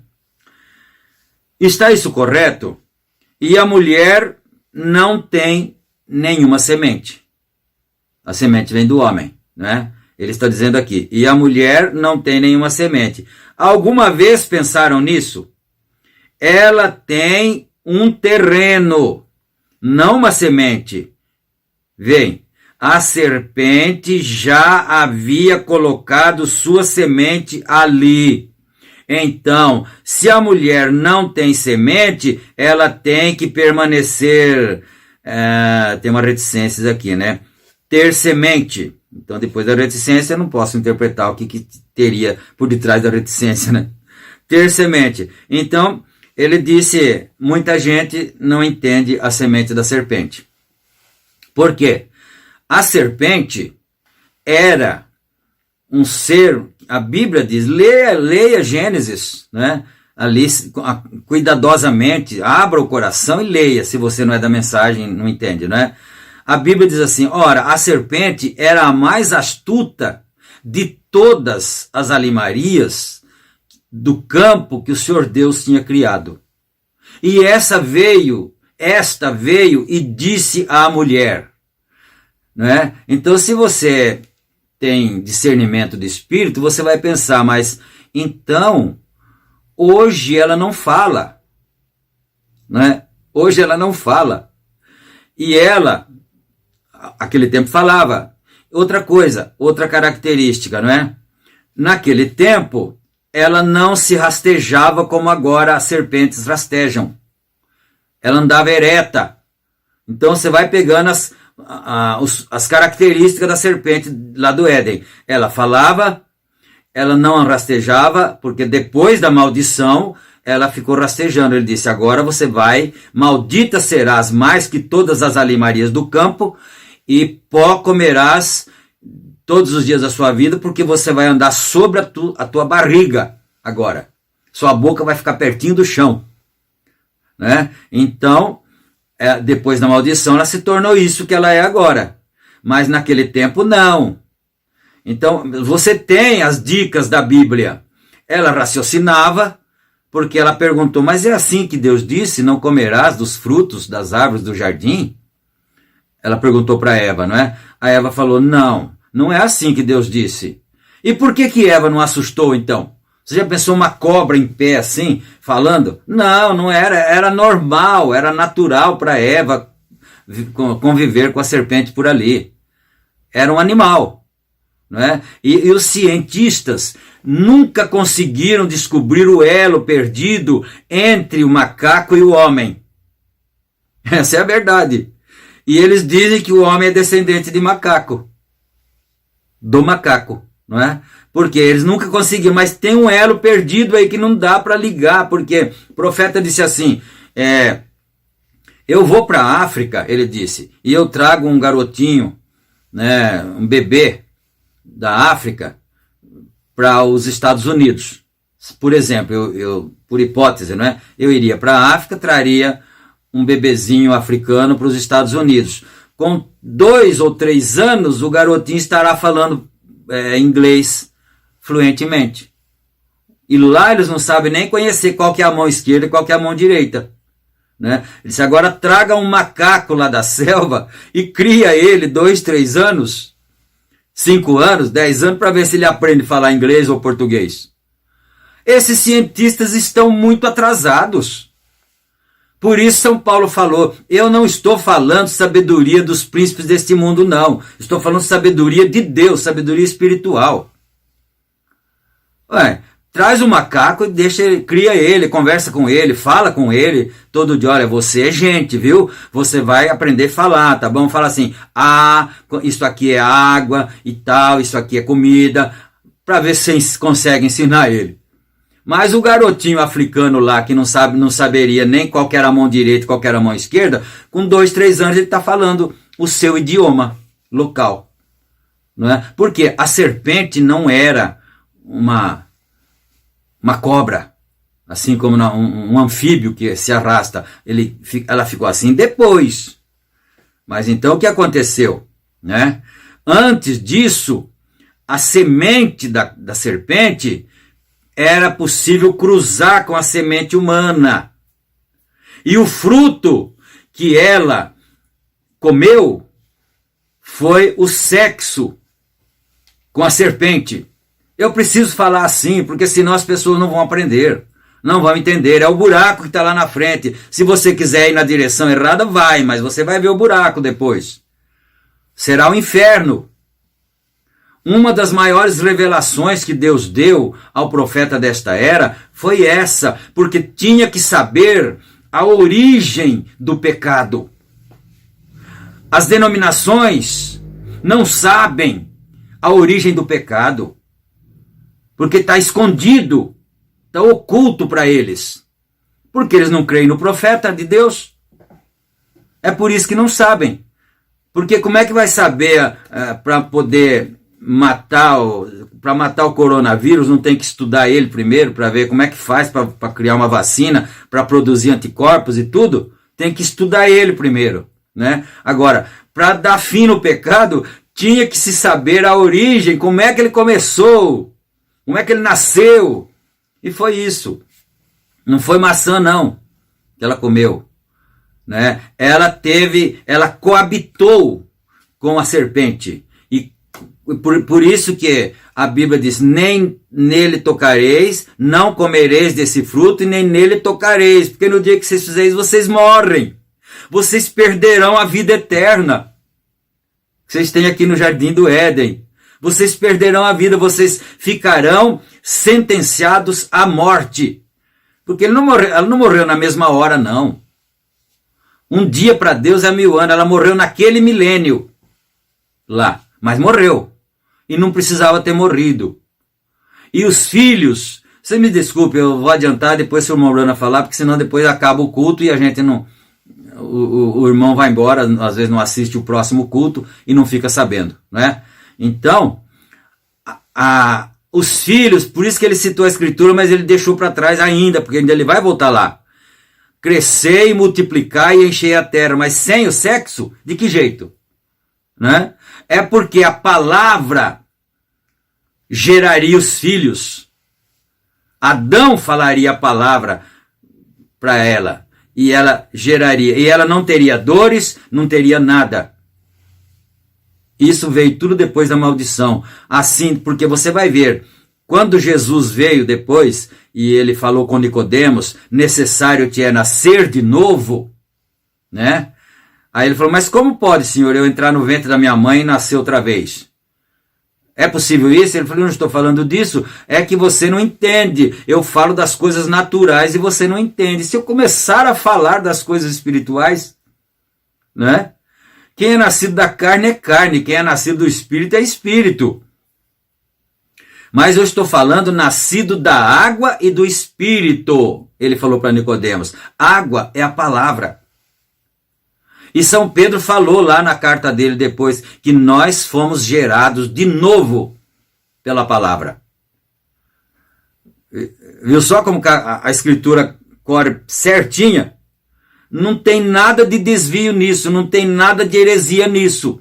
A: Está isso correto? E a mulher não tem nenhuma semente. A semente vem do homem, né? Ele está dizendo aqui, e a mulher não tem nenhuma semente. Alguma vez pensaram nisso? Ela tem um terreno, não uma semente. Vem, a serpente já havia colocado sua semente ali. Então, se a mulher não tem semente, ela tem que permanecer, tem uma reticência aqui, né? Ter semente. Então, depois da reticência, eu não posso interpretar o que teria por detrás da reticência, né? Ter semente. Então, ele disse, muita gente não entende a semente da serpente. Por quê? A serpente era um ser, a Bíblia diz, leia Gênesis, né? Ali, cuidadosamente, abra o coração e leia, se você não é da mensagem, não entende, né? A Bíblia diz assim, ora, a serpente era a mais astuta de todas as animarias do campo que o Senhor Deus tinha criado. E esta veio e disse à mulher, né? Então, se você tem discernimento de espírito, você vai pensar, mas então, hoje ela não fala, né? Hoje ela não fala. E ela, aquele tempo falava. Outra coisa, outra característica, não é? Naquele tempo, ela não se rastejava como agora as serpentes rastejam. Ela andava ereta. Então você vai pegando as características da serpente lá do Éden. Ela falava, ela não rastejava, porque depois da maldição, ela ficou rastejando. Ele disse: agora você vai, maldita serás mais que todas as alimarias do campo, e pó comerás todos os dias da sua vida, porque você vai andar sobre a tua barriga agora. Sua boca vai ficar pertinho do chão. Né? Então, depois da maldição, ela se tornou isso que ela é agora. Mas naquele tempo, não. Então, você tem as dicas da Bíblia. Ela raciocinava, porque ela perguntou: mas é assim que Deus disse, não comerás dos frutos das árvores do jardim? Ela perguntou para Eva, não é? A Eva falou: não, não é assim que Deus disse. E por que Eva não assustou então? Você já pensou uma cobra em pé assim, falando? Não, não era, era normal, era natural para Eva conviver com a serpente por ali. Era um animal. Não é? E os cientistas nunca conseguiram descobrir o elo perdido entre o macaco e o homem. Essa é a verdade. E eles dizem que o homem é descendente de macaco. Do macaco, não é? Porque eles nunca conseguiram, mas tem um elo perdido aí que não dá para ligar, porque o profeta disse assim, eu vou para a África, ele disse, e eu trago um garotinho, né, um bebê da África para os Estados Unidos. Por exemplo, eu por hipótese, não é? Eu iria para a África, traria um bebezinho africano para os Estados Unidos. Com 2 ou 3 anos, o garotinho estará falando inglês fluentemente. E lá eles não sabem nem conhecer qual que é a mão esquerda e qual que é a mão direita. Né? Ele disse: agora traga um macaco lá da selva e cria ele 2, 3 anos, 5 anos, 10 anos, para ver se ele aprende a falar inglês ou português. Esses cientistas estão muito atrasados. Por isso São Paulo falou: eu não estou falando sabedoria dos príncipes deste mundo, não. Estou falando sabedoria de Deus, sabedoria espiritual. Traz o macaco e cria ele, conversa com ele, fala com ele todo dia. Olha, você é gente, viu? Você vai aprender a falar, tá bom? Fala assim: isso aqui é água e tal, isso aqui é comida, para ver se você consegue ensinar ele. Mas o garotinho africano lá, que não saberia nem qual era a mão direita e qual era a mão esquerda, com 2, 3 anos ele está falando o seu idioma local. Não é? Porque a serpente não era uma cobra, assim como um anfíbio que se arrasta. Ela ficou assim depois. Mas então o que aconteceu? Né? Antes disso, a semente da serpente era possível cruzar com a semente humana. E o fruto que ela comeu foi o sexo com a serpente. Eu preciso falar assim, porque senão as pessoas não vão aprender, não vão entender. É o buraco que está lá na frente. Se você quiser ir na direção errada, vai, mas você vai ver o buraco depois. Será o inferno. Uma das maiores revelações que Deus deu ao profeta desta era foi essa, porque tinha que saber a origem do pecado. As denominações não sabem a origem do pecado, porque está escondido, está oculto para eles, porque eles não creem no profeta de Deus. É por isso que não sabem, porque como é que vai saber para poder matar o coronavírus? Não tem que estudar ele primeiro para ver como é que faz para criar uma vacina, para produzir anticorpos e tudo? Tem que estudar ele primeiro, né? Agora, para dar fim no pecado, tinha que se saber a origem, como é que ele começou, como é que ele nasceu. E foi isso. Não foi maçã não que ela comeu, né? Ela coabitou com a serpente. Por isso que a Bíblia diz: nem nele tocareis, não comereis desse fruto e nem nele tocareis, porque no dia que vocês fizerem isso, vocês morrem. Vocês perderão a vida eterna. Vocês têm aqui no Jardim do Éden. Vocês perderão a vida, vocês ficarão sentenciados à morte. Porque ela não morreu na mesma hora, não. Um dia para Deus é 1000 anos, ela morreu naquele milênio lá, mas morreu. E não precisava ter morrido. E os filhos Você me desculpe, eu vou adiantar depois se o irmão Brana falar, porque senão depois acaba o culto e a gente não... O irmão vai embora, às vezes não assiste o próximo culto e não fica sabendo, né? Então, os filhos, por isso que ele citou a escritura, mas ele deixou para trás ainda, porque ainda ele vai voltar lá. Crescer e multiplicar e encher a terra, mas sem o sexo, de que jeito? Né? É porque a palavra geraria os filhos. Adão falaria a palavra para ela, e ela geraria, e ela não teria dores, não teria nada. Isso veio tudo depois da maldição. Assim, porque você vai ver, quando Jesus veio depois, e ele falou com Nicodemos, necessário te é nascer de novo, né? Aí ele falou, mas como pode, Senhor, eu entrar no ventre da minha mãe e nascer outra vez? É possível isso? Ele falou, eu não estou falando disso, é que você não entende. Eu falo das coisas naturais e você não entende. Se eu começar a falar das coisas espirituais, né? Quem é nascido da carne é carne, quem é nascido do espírito é espírito. Mas eu estou falando nascido da água e do espírito. Ele falou para Nicodemos, água é a palavra. E São Pedro falou lá na carta dele depois que nós fomos gerados de novo pela palavra. Viu só como a escritura corre certinha? Não tem nada de desvio nisso, não tem nada de heresia nisso.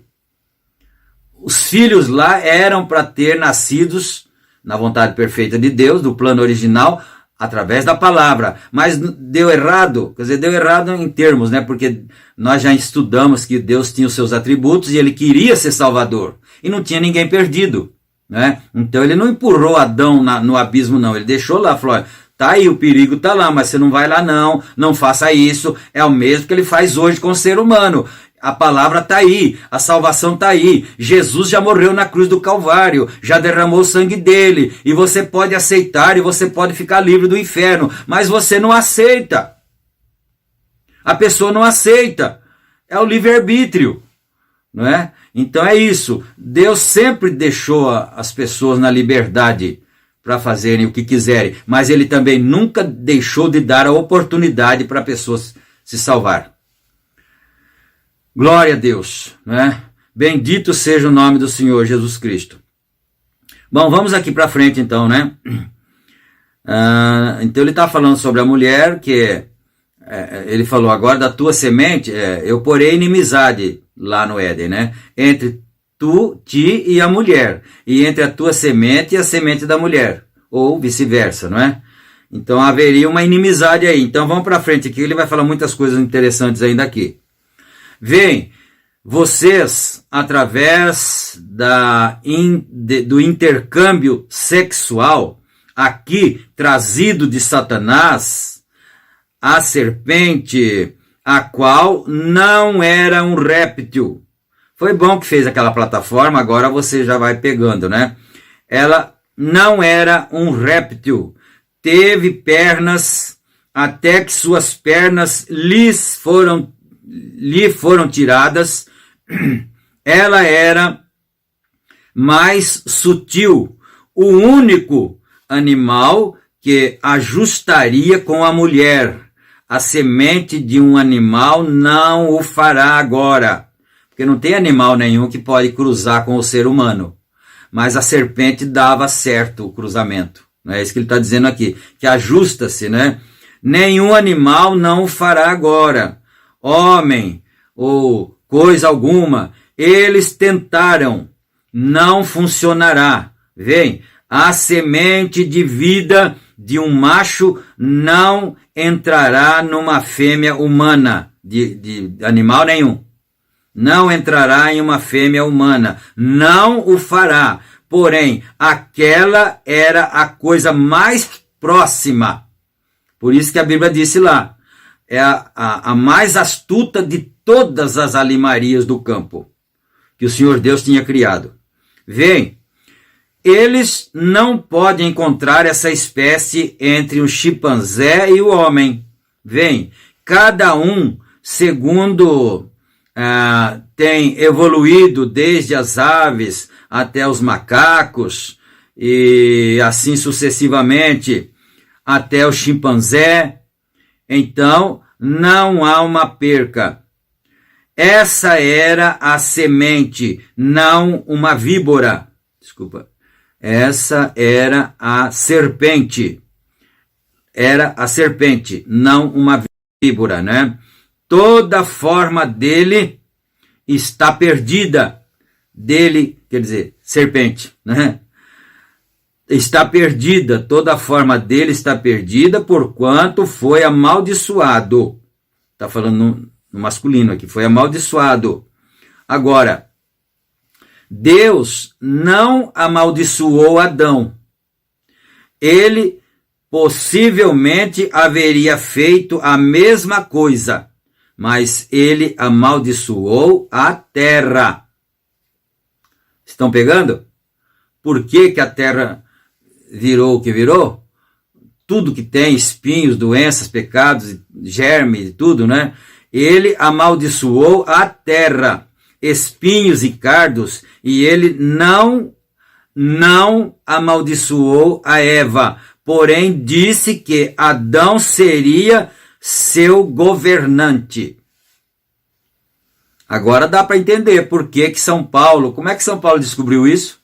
A: Os filhos lá eram para ter nascidos na vontade perfeita de Deus, do plano original, através da palavra, mas deu errado, quer dizer, deu errado em termos, né? Porque nós já estudamos que Deus tinha os seus atributos e ele queria ser salvador, e não tinha ninguém perdido, né? Então ele não empurrou Adão no abismo, não, ele deixou lá, falou, tá aí, o perigo tá lá, mas você não vai lá não, não faça isso, é o mesmo que ele faz hoje com o ser humano. A palavra está aí, a salvação está aí. Jesus já morreu na cruz do Calvário, já derramou o sangue dele, e você pode aceitar e você pode ficar livre do inferno, mas você não aceita. A pessoa não aceita. É o livre-arbítrio, não é? Então é isso. Deus sempre deixou as pessoas na liberdade para fazerem o que quiserem, mas ele também nunca deixou de dar a oportunidade para pessoas se salvar. Glória a Deus, né? Bendito seja o nome do Senhor Jesus Cristo. Bom, vamos aqui para frente então, né? Então ele está falando sobre a mulher, que ele falou agora da tua semente, eu porei inimizade lá no Éden, né? Entre ti e a mulher, e entre a tua semente e a semente da mulher, ou vice-versa, não é? Então haveria uma inimizade aí. Então vamos para frente aqui, ele vai falar muitas coisas interessantes ainda aqui. Vem, vocês, através do intercâmbio sexual, aqui trazido de Satanás, a serpente, a qual não era um réptil. Foi bom que fez aquela plataforma, agora você já vai pegando, né? Ela não era um réptil, teve pernas, até que suas pernas lhe foram tiradas. Ela era mais sutil, o único animal que ajustaria com a mulher. A semente de um animal não o fará agora, porque não tem animal nenhum que pode cruzar com o ser humano, mas a serpente dava certo o cruzamento, não é isso que ele está dizendo aqui, que ajusta-se, né? Nenhum animal não o fará agora, homem ou coisa alguma, eles tentaram, não funcionará. Vem, a semente de vida de um macho não entrará numa fêmea humana, de animal nenhum. Não entrará em uma fêmea humana, não o fará. Porém, aquela era a coisa mais próxima. Por isso que a Bíblia disse lá, é a mais astuta de todas as alimarias do campo que o Senhor Deus tinha criado. Vem, eles não podem encontrar essa espécie entre o chimpanzé e o homem. Vem, cada um, segundo tem evoluído desde as aves até os macacos e assim sucessivamente. até o chimpanzé. Então, não há uma perca. Essa era a semente, não uma víbora. Desculpa. Essa era a serpente. Era a serpente, não uma víbora, né? Toda forma dele está perdida. Dele, quer dizer, serpente, né? Está perdida, toda a forma dele está perdida, porquanto foi amaldiçoado. Está falando no masculino aqui, foi amaldiçoado. Agora, Deus não amaldiçoou Adão. Ele possivelmente haveria feito a mesma coisa, mas ele amaldiçoou a terra. Estão pegando? Por que a terra virou o que virou? Tudo que tem espinhos, doenças, pecados, germes e tudo, né? Ele amaldiçoou a terra, espinhos e cardos, e ele não amaldiçoou a Eva, porém disse que Adão seria seu governante. Agora dá para entender por que São Paulo, como é que São Paulo descobriu isso?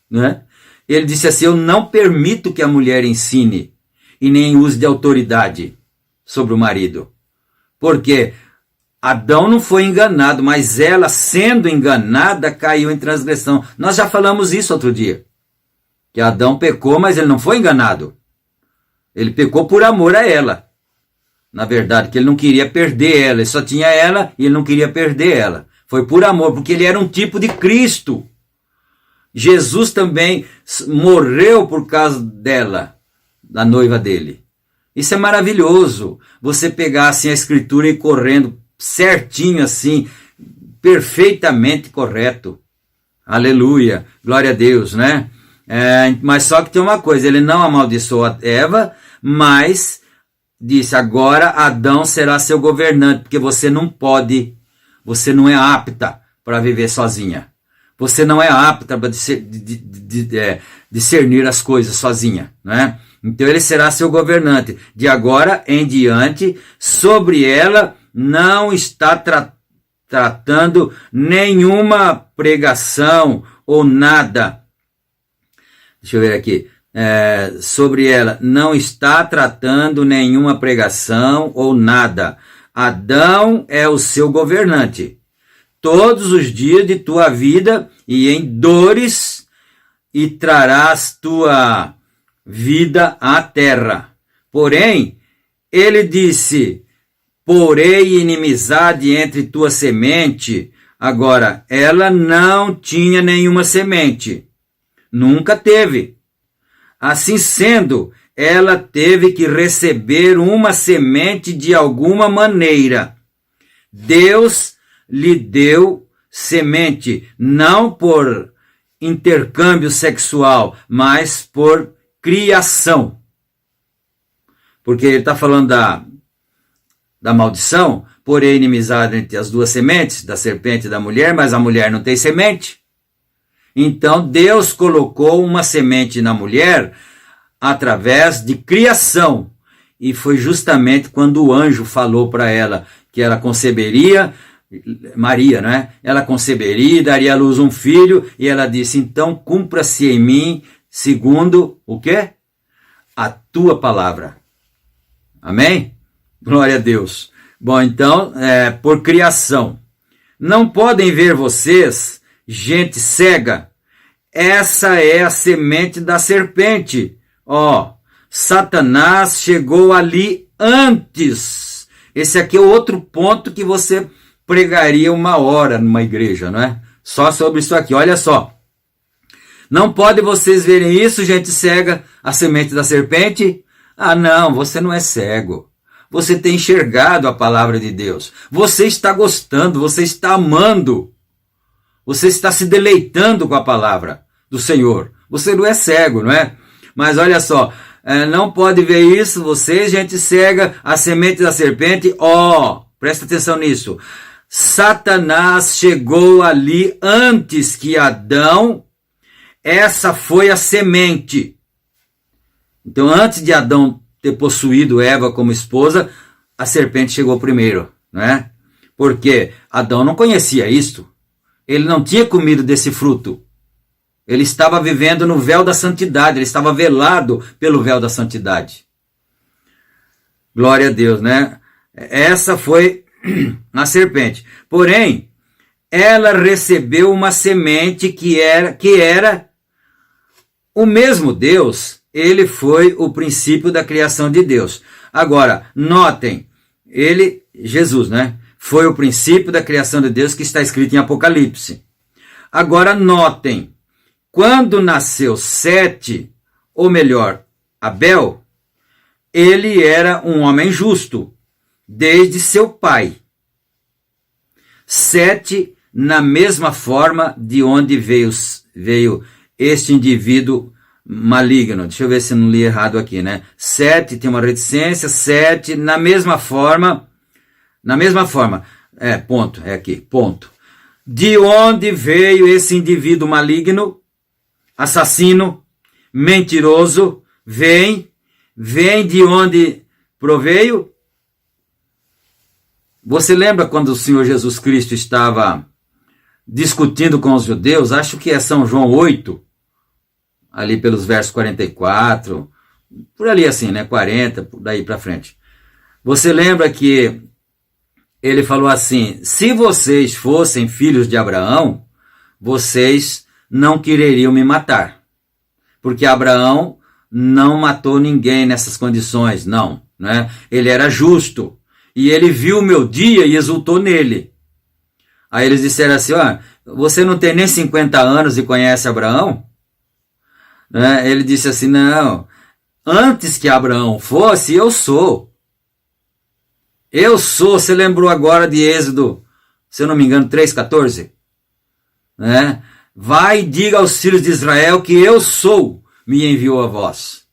A: Né? Ele disse assim: eu não permito que a mulher ensine e nem use de autoridade sobre o marido. Porque Adão não foi enganado, mas ela, sendo enganada, caiu em transgressão. Nós já falamos isso outro dia. Que Adão pecou, mas ele não foi enganado. Ele pecou por amor a ela. Na verdade, que ele não queria perder ela. Ele só tinha ela e ele não queria perder ela. Foi por amor, porque ele era um tipo de Cristo. Jesus também morreu por causa dela, da noiva dele. Isso é maravilhoso. Você pegar assim a escritura e ir correndo certinho assim, perfeitamente correto. Aleluia, glória a Deus, né? Mas só que tem uma coisa, ele não amaldiçoou a Eva, mas disse: agora Adão será seu governante, porque você não pode, você não é apta para viver sozinha. Você não é apta para discernir as coisas sozinha, né? Então ele será seu governante. De agora em diante, sobre ela não está tratando nenhuma pregação ou nada. Deixa eu ver aqui. Sobre ela não está tratando nenhuma pregação ou nada. Adão é o seu governante. Todos os dias de tua vida e em dores, e trarás tua vida à terra. Porém, ele disse: porei inimizade entre tua semente. Agora, ela não tinha nenhuma semente. Nunca teve. Assim sendo, ela teve que receber uma semente de alguma maneira. Deus lhe deu semente, não por intercâmbio sexual, mas por criação. Porque ele está falando da maldição, porém inimizade entre as duas sementes, da serpente e da mulher, mas a mulher não tem semente. Então Deus colocou uma semente na mulher através de criação. E foi justamente quando o anjo falou para ela que ela conceberia, Maria, né? Ela conceberia e daria à luz um filho, e ela disse: então cumpra-se em mim segundo o quê? A tua palavra. Amém? Glória a Deus. Bom, então, por criação. Não podem ver vocês, gente cega, essa é a semente da serpente. Satanás chegou ali antes. Esse aqui é outro ponto que você pregaria 1 hora numa igreja, não é? Só sobre isso aqui, olha só. Não pode vocês verem isso, gente cega, a semente da serpente? Não, você não é cego. Você tem enxergado a palavra de Deus. Você está gostando, você está amando. Você está se deleitando com a palavra do Senhor. Você não é cego, não é? Mas olha só, não pode ver isso, vocês, gente cega, a semente da serpente. Presta atenção nisso. Satanás chegou ali antes que Adão. Essa foi a semente. Então, antes de Adão ter possuído Eva como esposa, a serpente chegou primeiro, não é? Porque Adão não conhecia isto. Ele não tinha comido desse fruto. Ele estava vivendo no véu da santidade, ele estava velado pelo véu da santidade. Glória a Deus, né? Essa foi a serpente. Porém, ela recebeu uma semente que era o mesmo Deus. Ele foi o princípio da criação de Deus. Agora, notem, Jesus, né? Foi o princípio da criação de Deus que está escrito em Apocalipse. Agora, notem, quando nasceu Sete, ou melhor, Abel, ele era um homem justo, desde seu pai. Sete, na mesma forma de onde veio este indivíduo maligno. Deixa eu ver se não li errado aqui, né? Sete tem uma reticência, Sete, na mesma forma, ponto, é aqui, ponto. De onde veio esse indivíduo maligno, assassino, mentiroso, vem de onde proveio? Você lembra quando o Senhor Jesus Cristo estava discutindo com os judeus? Acho que é São João 8, ali pelos versos 44, por ali assim, né? 40, por daí para frente. Você lembra que ele falou assim: se vocês fossem filhos de Abraão, vocês não quereriam me matar. Porque Abraão não matou ninguém nessas condições, não, né? Ele era justo. E ele viu o meu dia e exultou nele. Aí eles disseram assim: você não tem nem 50 anos e conhece Abraão? Né? Ele disse assim: não, antes que Abraão fosse, eu sou. Eu sou. Você lembrou agora de Êxodo, se eu não me engano, 3,14? Né? Vai e diga aos filhos de Israel que eu sou, me enviou a vós.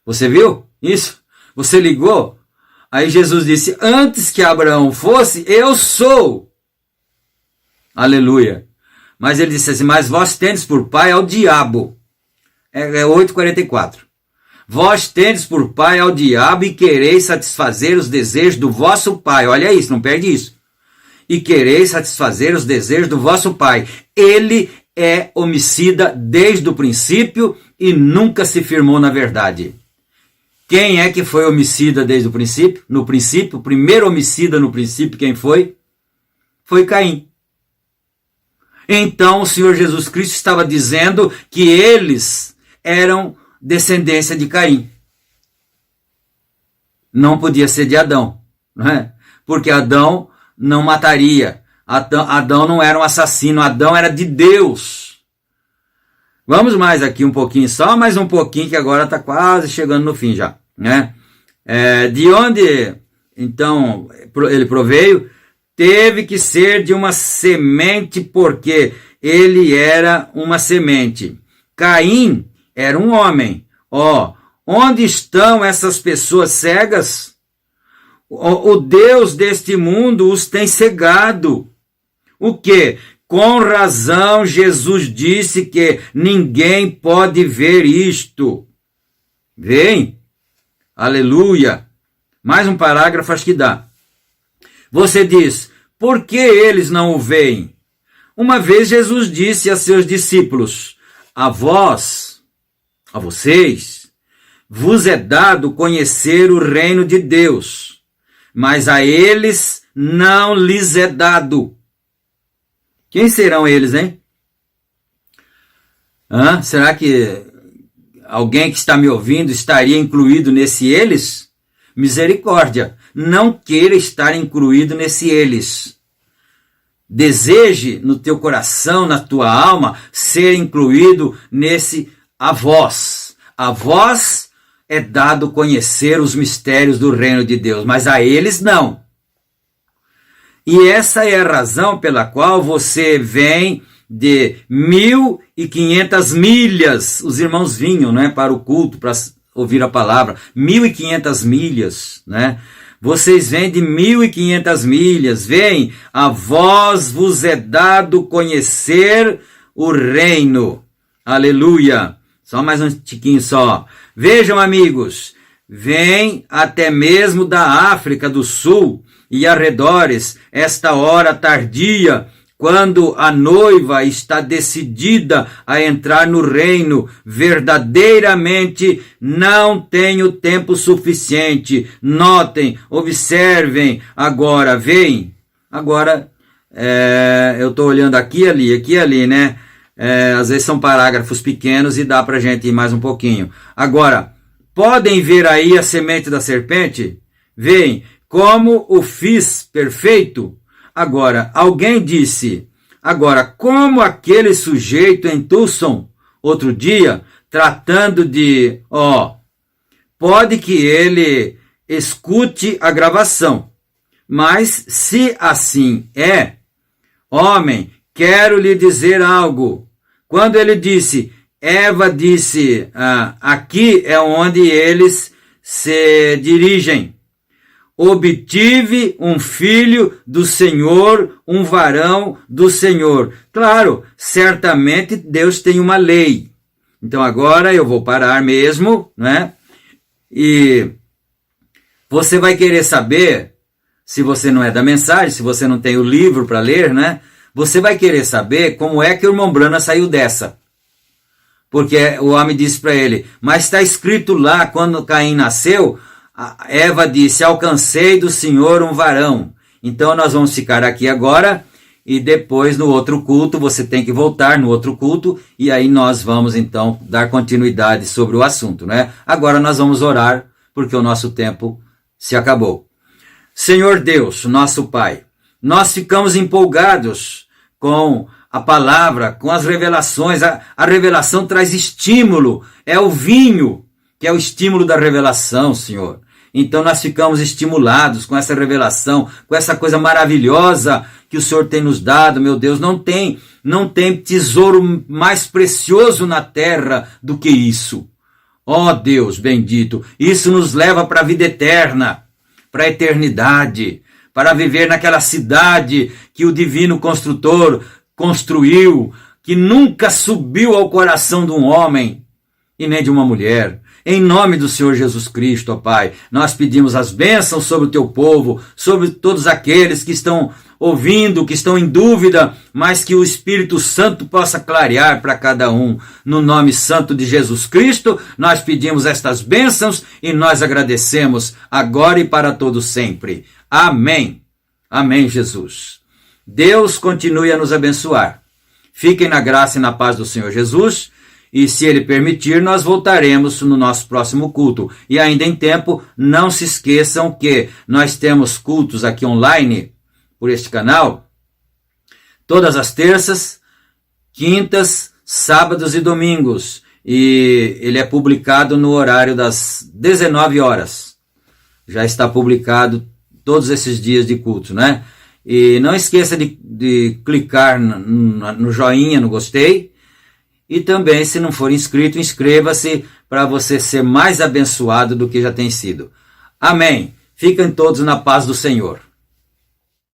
A: Você viu isso? Você ligou? Aí Jesus disse: antes que Abraão fosse, eu sou. Aleluia. Mas ele disse assim: mas vós tendes por pai ao diabo. É 8,44. Vós tendes por pai ao diabo e quereis satisfazer os desejos do vosso pai. Olha isso, não perde isso. E quereis satisfazer os desejos do vosso pai. Ele é homicida desde o princípio e nunca se firmou na verdade. Quem é que foi homicida desde o princípio? No princípio, o primeiro homicida no princípio, quem foi? Foi Caim. Então o Senhor Jesus Cristo estava dizendo que eles eram descendência de Caim. Não podia ser de Adão, não é? Porque Adão não mataria. Adão não era um assassino, Adão era de Deus. Vamos mais aqui um pouquinho, só mais um pouquinho, que agora está quase chegando no fim já, né? De onde, então, ele proveio? Teve que ser de uma semente, porque ele era uma semente. Caim era um homem. Onde estão essas pessoas cegas? O Deus deste mundo os tem cegado. O quê? Com razão, Jesus disse que ninguém pode ver isto. Vem. Aleluia. Mais um parágrafo, acho que dá. Você diz: por que eles não o veem? Uma vez Jesus disse a seus discípulos: a vocês, vos é dado conhecer o reino de Deus, mas a eles não lhes é dado. Quem serão eles, hein? Será que alguém que está me ouvindo estaria incluído nesse eles? Misericórdia. Não queira estar incluído nesse eles. Deseje no teu coração, na tua alma, ser incluído nesse a vós. A vós é dado conhecer os mistérios do reino de Deus, mas a eles não. E essa é a razão pela qual você vem de 1.500 milhas. Os irmãos vinham, né, para o culto, para ouvir a palavra. 1.500 milhas, né? Vocês vêm de 1.500 milhas. Vem, a vós vos é dado conhecer o reino. Aleluia. Só mais um tiquinho só. Vejam, amigos, vem até mesmo da África do Sul e arredores esta hora tardia, quando a noiva está decidida a entrar no reino, verdadeiramente não tem o tempo suficiente. Notem, observem, agora, veem. Agora, eu estou olhando aqui e ali, né? Às vezes são parágrafos pequenos e dá para a gente ir mais um pouquinho. Agora, podem ver aí a semente da serpente? Veem como o fiz perfeito? Agora, alguém disse, agora, como aquele sujeito em Tucson, outro dia, tratando de, pode que ele escute a gravação, mas se assim é, homem, quero lhe dizer algo. Quando ele disse, Eva disse, aqui é onde eles se dirigem. Obtive um filho do Senhor, um varão do Senhor. Claro, certamente Deus tem uma lei. Então agora eu vou parar mesmo, né? E você vai querer saber, se você não é da mensagem, se você não tem o livro para ler, né? Você vai querer saber como é que o irmão Branham saiu dessa. Porque o homem disse para ele, mas está escrito lá, quando Caim nasceu, Eva disse, alcancei do Senhor um varão. Então nós vamos ficar aqui agora e depois no outro culto, você tem que voltar no outro culto e aí nós vamos então dar continuidade sobre o assunto, né? Agora nós vamos orar porque o nosso tempo se acabou. Senhor Deus, nosso Pai, nós ficamos empolgados com a palavra, com as revelações. A revelação traz estímulo, é o vinho que é o estímulo da revelação, Senhor. Então nós ficamos estimulados com essa revelação, com essa coisa maravilhosa que o Senhor tem nos dado, meu Deus. Não tem tesouro mais precioso na terra do que isso. Ó Deus bendito, isso nos leva para a vida eterna, para a eternidade, para viver naquela cidade que o divino construtor construiu, que nunca subiu ao coração de um homem e nem de uma mulher. Em nome do Senhor Jesus Cristo, ó Pai, nós pedimos as bênçãos sobre o teu povo, sobre todos aqueles que estão ouvindo, que estão em dúvida, mas que o Espírito Santo possa clarear para cada um. No nome santo de Jesus Cristo, nós pedimos estas bênçãos e nós agradecemos agora e para todo sempre. Amém. Amém, Jesus. Deus continue a nos abençoar. Fiquem na graça e na paz do Senhor Jesus. E se Ele permitir, nós voltaremos no nosso próximo culto. E ainda em tempo, não se esqueçam que nós temos cultos aqui online, por este canal, todas as terças, quintas, sábados e domingos. E ele é publicado no horário das 19 horas. Já está publicado todos esses dias de culto, né? E não esqueça de clicar no joinha, no gostei. E também, se não for inscrito, inscreva-se para você ser mais abençoado do que já tem sido. Amém. Fiquem todos na paz do Senhor.